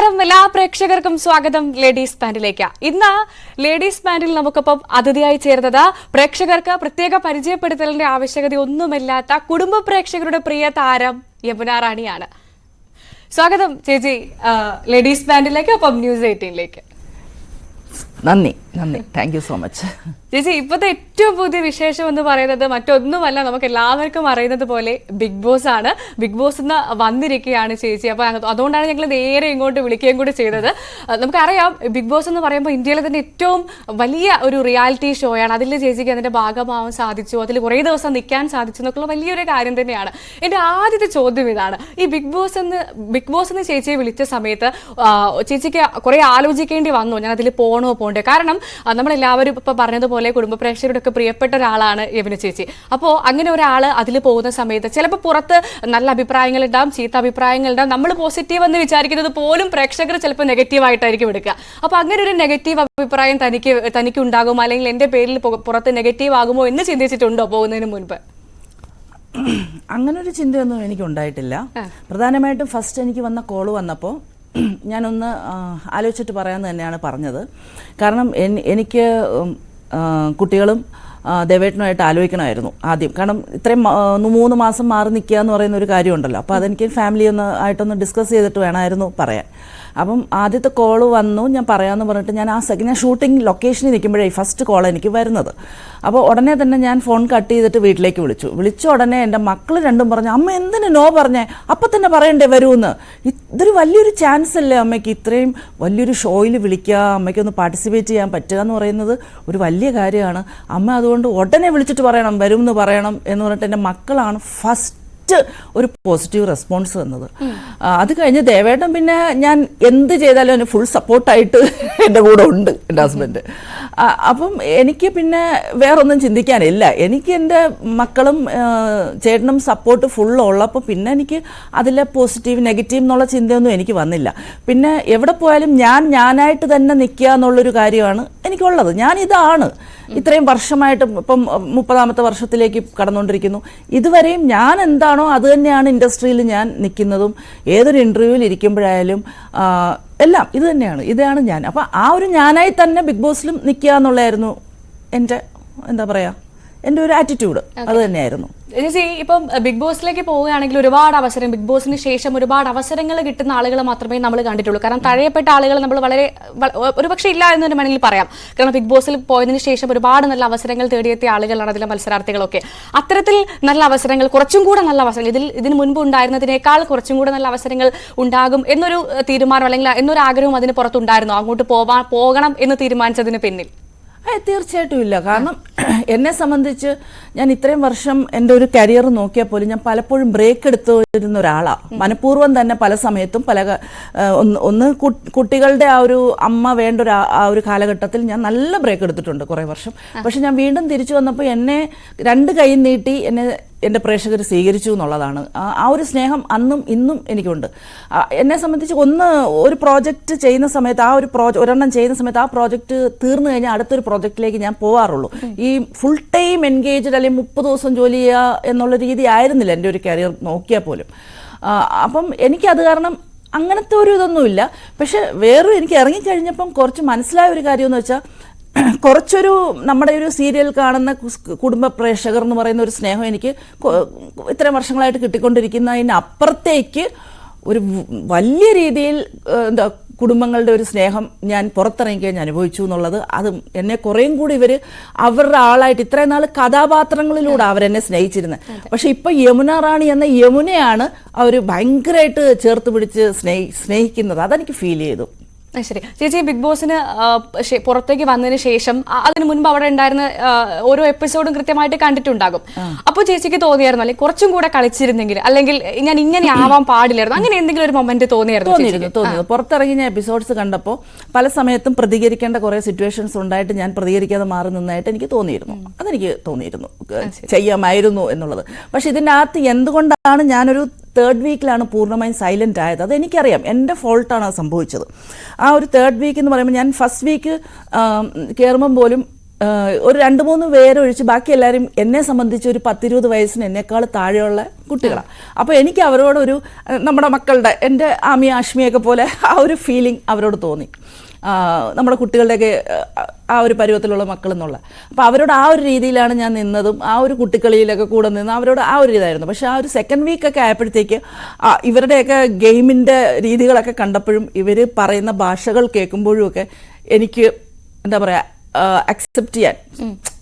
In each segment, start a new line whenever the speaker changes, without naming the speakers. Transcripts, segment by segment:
നമസ്കാരം എല്ലാ പ്രേക്ഷകർക്കും സ്വാഗതം ലേഡീസ് ബാൻഡിലേക്ക്. ഇന്ന് ലേഡീസ് ബാൻഡിൽ നമുക്കൊപ്പം അതിഥിയായി ചേർന്നത് പ്രേക്ഷകർക്ക് പ്രത്യേക പരിചയപ്പെടുത്തലിന്റെ ആവശ്യകത ഒന്നുമില്ലാത്ത കുടുംബ പ്രേക്ഷകരുടെ പ്രിയ താരം യമുന റാണിയാണ്. സ്വാഗതം ചേച്ചി ലേഡീസ് ബാൻഡിലേക്ക്, ഒപ്പം ന്യൂസ് 18ലേക്ക്.
നന്ദി നന്ദി, താങ്ക് യു സോ മച്ച്.
ചേച്ചി, ഇപ്പോഴത്തെ ഏറ്റവും പുതിയ വിശേഷം എന്ന് പറയുന്നത് മറ്റൊന്നുമല്ല, നമുക്ക് എല്ലാവർക്കും അറിയുന്നത് പോലെ ബിഗ് ബോസ് ആണ്. ബിഗ് ബോസ് എന്ന് വന്നിരിക്കുകയാണ് ചേച്ചി. അപ്പൊ അതുകൊണ്ടാണ് ഞങ്ങൾ നേരെ ഇങ്ങോട്ട് വിളിക്കുകയും കൂടി ചെയ്തത്. നമുക്കറിയാം, ബിഗ് ബോസ് എന്ന് പറയുമ്പോൾ ഇന്ത്യയിലെ തന്നെ ഏറ്റവും വലിയ ഒരു റിയാലിറ്റി ഷോ ആണ്. അതിൽ ചേച്ചിക്ക് അതിന്റെ ഭാഗമാവാൻ സാധിച്ചു, അതിൽ കുറേ ദിവസം നിൽക്കാൻ സാധിച്ചു എന്നൊക്കെയുള്ള വലിയൊരു കാര്യം തന്നെയാണ്. എൻ്റെ ആദ്യത്തെ ചോദ്യം ഇതാണ്, ഈ ബിഗ് ബോസ് എന്ന് ചേച്ചിയെ വിളിച്ച സമയത്ത് ചേച്ചിക്ക് കുറെ ആലോചിക്കേണ്ടി വന്നു, ഞാൻ അതിൽ പോകണോ പോകണ്ടേ? കാരണം നമ്മളെല്ലാവരും ഇപ്പൊ പറഞ്ഞതുപോലെ കുടുംബ പ്രേക്ഷകരുടെ ഒക്കെ പ്രിയപ്പെട്ട ഒരാളാണ് യമുന ചേച്ചി. അപ്പോൾ അങ്ങനെ ഒരാൾ അതിൽ പോകുന്ന സമയത്ത് ചിലപ്പോൾ പുറത്ത് നല്ല അഭിപ്രായങ്ങൾ ഉണ്ടാവും, ചീത്ത അഭിപ്രായങ്ങൾ ഉണ്ടാവും. നമ്മൾ പോസിറ്റീവ് എന്ന് വിചാരിക്കുന്നത് പോലും പ്രേക്ഷകർ ചിലപ്പോൾ നെഗറ്റീവായിട്ടായിരിക്കും എടുക്കുക. അപ്പോൾ അങ്ങനെ ഒരു നെഗറ്റീവ് അഭിപ്രായം തനിക്ക് ഉണ്ടാകുമോ, അല്ലെങ്കിൽ എൻ്റെ പേരിൽ പുറത്ത് നെഗറ്റീവ് ആകുമോ എന്ന് ചിന്തിച്ചിട്ടുണ്ടോ പോകുന്നതിന് മുൻപ്?
അങ്ങനൊരു ചിന്തയൊന്നും എനിക്ക് ഉണ്ടായിട്ടില്ല. പ്രധാനമായിട്ടും ഫസ്റ്റ് എനിക്ക് വന്ന കോള് വന്നപ്പോൾ ഞാനൊന്ന് ആലോചിച്ചിട്ട് പറയാമെന്ന് തന്നെയാണ് പറഞ്ഞത്. കാരണം എനിക്ക് കുട്ടികളും ദേവേട്ടനുമായിട്ട് ആലോചിക്കണമായിരുന്നു ആദ്യം. കാരണം ഇത്രയും 3 മാസം മാറി നിൽക്കുക എന്ന് പറയുന്ന ഒരു കാര്യമുണ്ടല്ലോ. അപ്പോൾ അതെനിക്ക് ഫാമിലി ആയിട്ടൊന്ന് ഡിസ്കസ് ചെയ്തിട്ട് വേണമായിരുന്നു പറയാൻ. അപ്പം ആദ്യത്തെ കോള് വന്നു, ഞാൻ പറയാമെന്ന് പറഞ്ഞിട്ട് ഞാൻ ഷൂട്ടിംഗ് ലൊക്കേഷനിൽ നിൽക്കുമ്പോഴേ ഫസ്റ്റ് കോൾ എനിക്ക് വരുന്നത്. അപ്പോൾ ഉടനെ തന്നെ ഞാൻ ഫോൺ കട്ട് ചെയ്തിട്ട് വീട്ടിലേക്ക് വിളിച്ച ഉടനെ എൻ്റെ മക്കൾ രണ്ടും പറഞ്ഞു, അമ്മ എന്തിനു നോ പറഞ്ഞേ, അപ്പം തന്നെ പറയണ്ടേ വരുമെന്ന്. ഇതൊരു വലിയൊരു ചാൻസ് അല്ലേ അമ്മയ്ക്ക്, ഇത്രയും വലിയൊരു ഷോയിൽ വിളിക്കുക, അമ്മയ്ക്കൊന്ന് പാർട്ടിസിപ്പേറ്റ് ചെയ്യാൻ പറ്റുക എന്ന് പറയുന്നത് ഒരു വലിയ കാര്യമാണ്. അമ്മ അതുകൊണ്ട് ഉടനെ വിളിച്ചിട്ട് പറയണം, വരുമെന്ന് പറയണം എന്ന് പറഞ്ഞിട്ട് എൻ്റെ മക്കളാണ് ഫസ്റ്റ് ഒരു പോസിറ്റീവ് റെസ്പോൺസ് തന്നത്. അത് കഴിഞ്ഞ് ദേവേട്ടൻ പിന്നെ ഞാൻ എന്ത് ചെയ്താലും അതിന് ഫുൾ സപ്പോർട്ടായിട്ട് എൻ്റെ കൂടെ ഉണ്ട്, എൻ്റെ ഹസ്ബൻഡ്. അപ്പം എനിക്ക് പിന്നെ വേറൊന്നും ചിന്തിക്കാനില്ല. എനിക്ക് എൻ്റെ മക്കളും ചേട്ടനും സപ്പോർട്ട് ഫുൾ ഉള്ളപ്പോൾ പിന്നെ എനിക്ക് അതിലെ പോസിറ്റീവ് നെഗറ്റീവ് എന്നുള്ള ചിന്തയൊന്നും എനിക്ക് വന്നില്ല. പിന്നെ എവിടെ പോയാലും ഞാനായിട്ട് തന്നെ നിൽക്കുക എന്നുള്ളൊരു കാര്യമാണ് എനിക്കുള്ളത്. ഞാനിതാണ് ഇത്രയും വർഷമായിട്ട്, ഇപ്പം 30ാമത്തെ വർഷത്തിലേക്ക് കടന്നുകൊണ്ടിരിക്കുന്നു. ഇതുവരെയും ഞാൻ എന്താണോ അത് തന്നെയാണ് ഇൻഡസ്ട്രിയിൽ ഞാൻ നിൽക്കുന്നതും. ഏതൊരു ഇൻ്റർവ്യൂവിൽ ഇരിക്കുമ്പോഴായാലും എല്ലാം ഇത് തന്നെയാണ്, ഇതാണ് ഞാൻ. അപ്പം ആ ഒരു ഞാനായി തന്നെ ബിഗ് ബോസിലും നിൽക്കുക എന്നുള്ളതായിരുന്നു എൻ്റെ, എന്താ പറയുക, എൻ്റെ ഒരു ആറ്റിറ്റ്യൂഡ് അത് തന്നെയായിരുന്നു.
ചേച്ചി, ഇപ്പം ബിഗ് ബോസിലേക്ക് പോവുകയാണെങ്കിൽ ഒരുപാട് അവസരം, ബിഗ് ബോസിന് ശേഷം ഒരുപാട് അവസരങ്ങൾ കിട്ടുന്ന ആളുകളെ മാത്രമേ നമ്മൾ കണ്ടിട്ടുള്ളൂ. കാരണം തഴയപ്പെട്ട ആളുകൾ നമ്മൾ ഒരുപക്ഷെ ഇല്ല എന്ന് തന്നെ വേണമെങ്കിൽ പറയാം. കാരണം ബിഗ് ബോസിൽ പോയതിനു ശേഷം ഒരുപാട് നല്ല അവസരങ്ങൾ തേടിയെത്തിയ ആളുകളാണ് അതിലെ മത്സരാർത്ഥികളൊക്കെ. അത്തരത്തിൽ നല്ല അവസരങ്ങൾ, കുറച്ചും കൂടെ നല്ല അവസരങ്ങൾ, ഇതിന് മുൻപ് ഉണ്ടായിരുന്നതിനേക്കാൾ കുറച്ചും കൂടെ നല്ല അവസരങ്ങൾ ഉണ്ടാകും എന്നൊരു തീരുമാനം, അല്ലെങ്കിൽ എന്നൊരു ആഗ്രഹം അതിന് പുറത്തുണ്ടായിരുന്നു, അങ്ങോട്ട് പോകണം എന്ന് തീരുമാനിച്ചതിന് പിന്നിൽ?
തീർച്ചയായിട്ടും ഇല്ല. കാരണം എന്നെ സംബന്ധിച്ച് ഞാൻ ഇത്രയും വർഷം എൻ്റെ ഒരു കരിയർ നോക്കിയാൽ പോലും ഞാൻ പലപ്പോഴും ബ്രേക്ക് എടുത്തു വരുന്ന ഒരാളാണ്. മനഃപൂർവ്വം തന്നെ പല സമയത്തും ഒന്ന് കുട്ടികളുടെ ആ ഒരു അമ്മ വേണ്ട ആ ഒരു കാലഘട്ടത്തിൽ ഞാൻ നല്ല ബ്രേക്ക് എടുത്തിട്ടുണ്ട് കുറേ വർഷം. പക്ഷെ ഞാൻ വീണ്ടും തിരിച്ചു വന്നപ്പോൾ എന്നെ 2 കൈ നീട്ടി എൻ്റെ പ്രേക്ഷകർ സ്വീകരിച്ചു എന്നുള്ളതാണ്. ആ ഒരു സ്നേഹം അന്നും ഇന്നും എനിക്കുണ്ട്. എന്നെ സംബന്ധിച്ച് ഒരു പ്രോജക്റ്റ് ചെയ്യുന്ന സമയത്ത്, ഒരെണ്ണം ചെയ്യുന്ന സമയത്ത് ആ പ്രോജക്റ്റ് തീർന്നു കഴിഞ്ഞാൽ അടുത്തൊരു പ്രോജക്റ്റിലേക്ക് ഞാൻ പോകാറുള്ളൂ. ഈ ഫുൾ ടൈം എൻഗേജ്ഡ് അല്ലെങ്കിൽ 30 ദിവസം ജോലി ചെയ്യുക എന്നുള്ള രീതി ആയിരുന്നില്ല എൻ്റെ ഒരു കരിയർ നോക്കിയാൽ പോലും. അപ്പം എനിക്കത് കാരണം അങ്ങനത്തെ ഒരു ഇതൊന്നുമില്ല. പക്ഷെ എനിക്ക് ഇറങ്ങിക്കഴിഞ്ഞപ്പം കുറച്ച് മനസ്സിലായ ഒരു കാര്യമെന്ന് വെച്ചാൽ, കുറച്ചൊരു നമ്മുടെ ഒരു സീരിയൽ കാണുന്ന കുടുംബ പ്രേക്ഷകർ എന്ന് പറയുന്ന ഒരു സ്നേഹം എനിക്ക് ഇത്രയും വർഷങ്ങളായിട്ട് കിട്ടിക്കൊണ്ടിരിക്കുന്നതിന് അപ്പുറത്തേക്ക് ഒരു വലിയ രീതിയിൽ കുടുംബങ്ങളുടെ ഒരു സ്നേഹം ഞാൻ പുറത്തിറങ്ങിക്കഴിഞ്ഞ് അനുഭവിച്ചു എന്നുള്ളത്, അത് എന്നെ കുറേയും കൂടി അവരുടെ ആളായിട്ട് ഇത്രയും നാൾ കഥാപാത്രങ്ങളിലൂടെ അവരെന്നെ സ്നേഹിച്ചിരുന്നത്. പക്ഷെ ഇപ്പൊ യമുന റാണി എന്ന യമുനയാണ് അവർ ഭയങ്കരമായിട്ട് ചേർത്ത് പിടിച്ച് സ്നേഹിക്കുന്നത്. അതെനിക്ക് ഫീൽ ചെയ്തു.
ശരി ചേച്ചി, ബിഗ് ബോസിന് പുറത്തേക്ക് വന്നതിന് ശേഷം അതിന് മുൻപ് അവിടെ ഉണ്ടായിരുന്ന ഓരോ എപ്പിസോഡും കൃത്യമായിട്ട് കണ്ടിട്ടുണ്ടാകും. അപ്പോൾ ചേച്ചിക്ക് തോന്നിയായിരുന്നു, അല്ലെങ്കിൽ കുറച്ചും കൂടെ കളിച്ചിരുന്നെങ്കിൽ, അല്ലെങ്കിൽ ഞാൻ ഇങ്ങനെ ആവാൻ പാടില്ലായിരുന്നു, അങ്ങനെ എന്തെങ്കിലും ഒരു മൊമെന്റ് തോന്നിയിരുന്നു?
പുറത്തിറങ്ങി ഞാൻ എപ്പിസോഡ്സ് കണ്ടപ്പോൾ പല സമയത്തും പ്രതികരിക്കേണ്ട കുറെ സിറ്റുവേഷൻസ് ഉണ്ടായിട്ട് ഞാൻ പ്രതികരിക്കാതെ മാറി നിന്നായിട്ട് എനിക്ക് തോന്നിയിരുന്നു. അതെനിക്ക് തോന്നിയിരുന്നു ചെയ്യാമായിരുന്നു എന്നുള്ളത്. പക്ഷെ ഇതിൻ്റെ അകത്ത് എന്തുകൊണ്ടാണ് ഞാനൊരു 3rd വീക്കിലാണ് പൂർണ്ണമായും സൈലന്റ് ആയത്? അതെനിക്കറിയാം, എൻ്റെ ഫോൾട്ടാണ് അത് സംഭവിച്ചത്. ആ ഒരു 3rd വീക്ക് എന്ന് പറയുമ്പോൾ, ഞാൻ ഫസ്റ്റ് വീക്ക് കയറുമ്പം പോലും ഒരു 2-3 പേരൊഴിച്ച് ബാക്കി എല്ലാവരും എന്നെ സംബന്ധിച്ച് ഒരു 10-20 വയസ്സിന് എന്നെക്കാൾ താഴെയുള്ള കുട്ടികളാണ്. അപ്പോൾ എനിക്ക് അവരോടൊരു നമ്മുടെ മക്കളുടെ എൻ്റെ ആമി ആഷ്മിയൊക്കെ പോലെ ആ ഒരു ഫീലിംഗ് അവരോട് തോന്നി, നമ്മുടെ കുട്ടികളുടെയൊക്കെ ആ ഒരു പരുവത്തിലുള്ള മക്കളെന്നുള്ള. അപ്പോൾ അവരോട് ആ ഒരു രീതിയിലാണ് ഞാൻ നിന്നതും, ആ ഒരു കുട്ടിക്കളിയിലൊക്കെ കൂടെ നിന്ന് അവരോട് ആ ഒരു ഇതായിരുന്നു. പക്ഷേ ആ ഒരു സെക്കൻഡ് വീക്കൊക്കെ ആയപ്പോഴത്തേക്ക് ഇവരുടെയൊക്കെ ഗെയിമിൻ്റെ രീതികളൊക്കെ കണ്ടപ്പോഴും ഇവർ പറയുന്ന ഭാഷകൾ കേൾക്കുമ്പോഴും ഒക്കെ എനിക്ക് എന്താ പറയുക അക്സെപ്റ്റ് ചെയ്യാൻ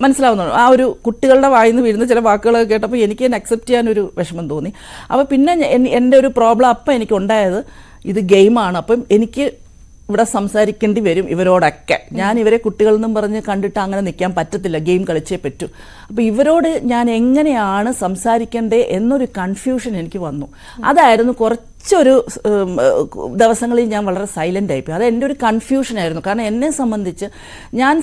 മനസ്സിലാവുന്നുള്ളൂ. ആ ഒരു കുട്ടികളുടെ വായിൽ നിന്ന് വീഴുന്ന ചില വാക്കുകളൊക്കെ കേട്ടപ്പോൾ എനിക്ക് തന്നെ അക്സെപ്റ്റ് ചെയ്യാനൊരു വിഷമം തോന്നി. അപ്പോൾ പിന്നെ എൻ്റെ ഒരു പ്രോബ്ലം അപ്പം എനിക്കുണ്ടായത് ഇത് ഗെയിമാണ്. അപ്പം എനിക്ക് ഇവിടെ സംസാരിക്കേണ്ടി വരും ഇവരോടൊക്കെ. ഞാൻ ഇവരെ കുട്ടികളെന്നും പറഞ്ഞ് കണ്ടിട്ട് അങ്ങനെ നിൽക്കാൻ പറ്റത്തില്ല, ഗെയിം കളിച്ചേ പറ്റൂ. അപ്പോൾ ഇവരോട് ഞാൻ എങ്ങനെയാണ് സംസാരിക്കേണ്ടത് എന്നൊരു കൺഫ്യൂഷൻ എനിക്ക് വന്നു. അതായിരുന്നു കുറച്ചൊരു ദിവസങ്ങളിൽ ഞാൻ വളരെ സൈലൻ്റ് ആയിപ്പോയി. അത് എൻ്റെ ഒരു കൺഫ്യൂഷനായിരുന്നു. കാരണം എന്നെ സംബന്ധിച്ച് ഞാൻ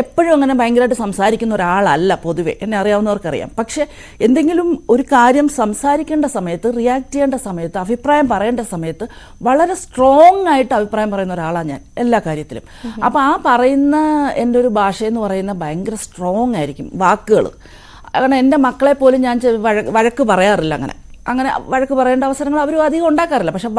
എപ്പോഴും അങ്ങനെ ഭയങ്കരമായിട്ട് സംസാരിക്കുന്ന ഒരാളല്ല പൊതുവെ, എന്നെ അറിയാവുന്നവർക്കറിയാം. പക്ഷേ എന്തെങ്കിലും ഒരു കാര്യം സംസാരിക്കേണ്ട സമയത്ത്, റിയാക്ട് ചെയ്യേണ്ട സമയത്ത്, അഭിപ്രായം പറയേണ്ട സമയത്ത് വളരെ സ്ട്രോങ് ആയിട്ട് അഭിപ്രായം പറയുന്ന ഒരാളാണ് ഞാൻ എല്ലാ കാര്യത്തിലും. അപ്പോൾ ആ പറയുന്ന എൻ്റെ ഒരു ഭാഷയെന്ന് പറയുന്ന ഭയങ്കര സ്ട്രോങ് ആയിരിക്കും വാക്കുകൾ. കാരണം എൻ്റെ മക്കളെ പോലും ഞാൻ വഴക്ക് പറയാറില്ല. അങ്ങനെ വഴക്ക് പറയേണ്ട അവസരങ്ങൾ അവരും അധികം ഉണ്ടാക്കാറില്ല. പക്ഷെ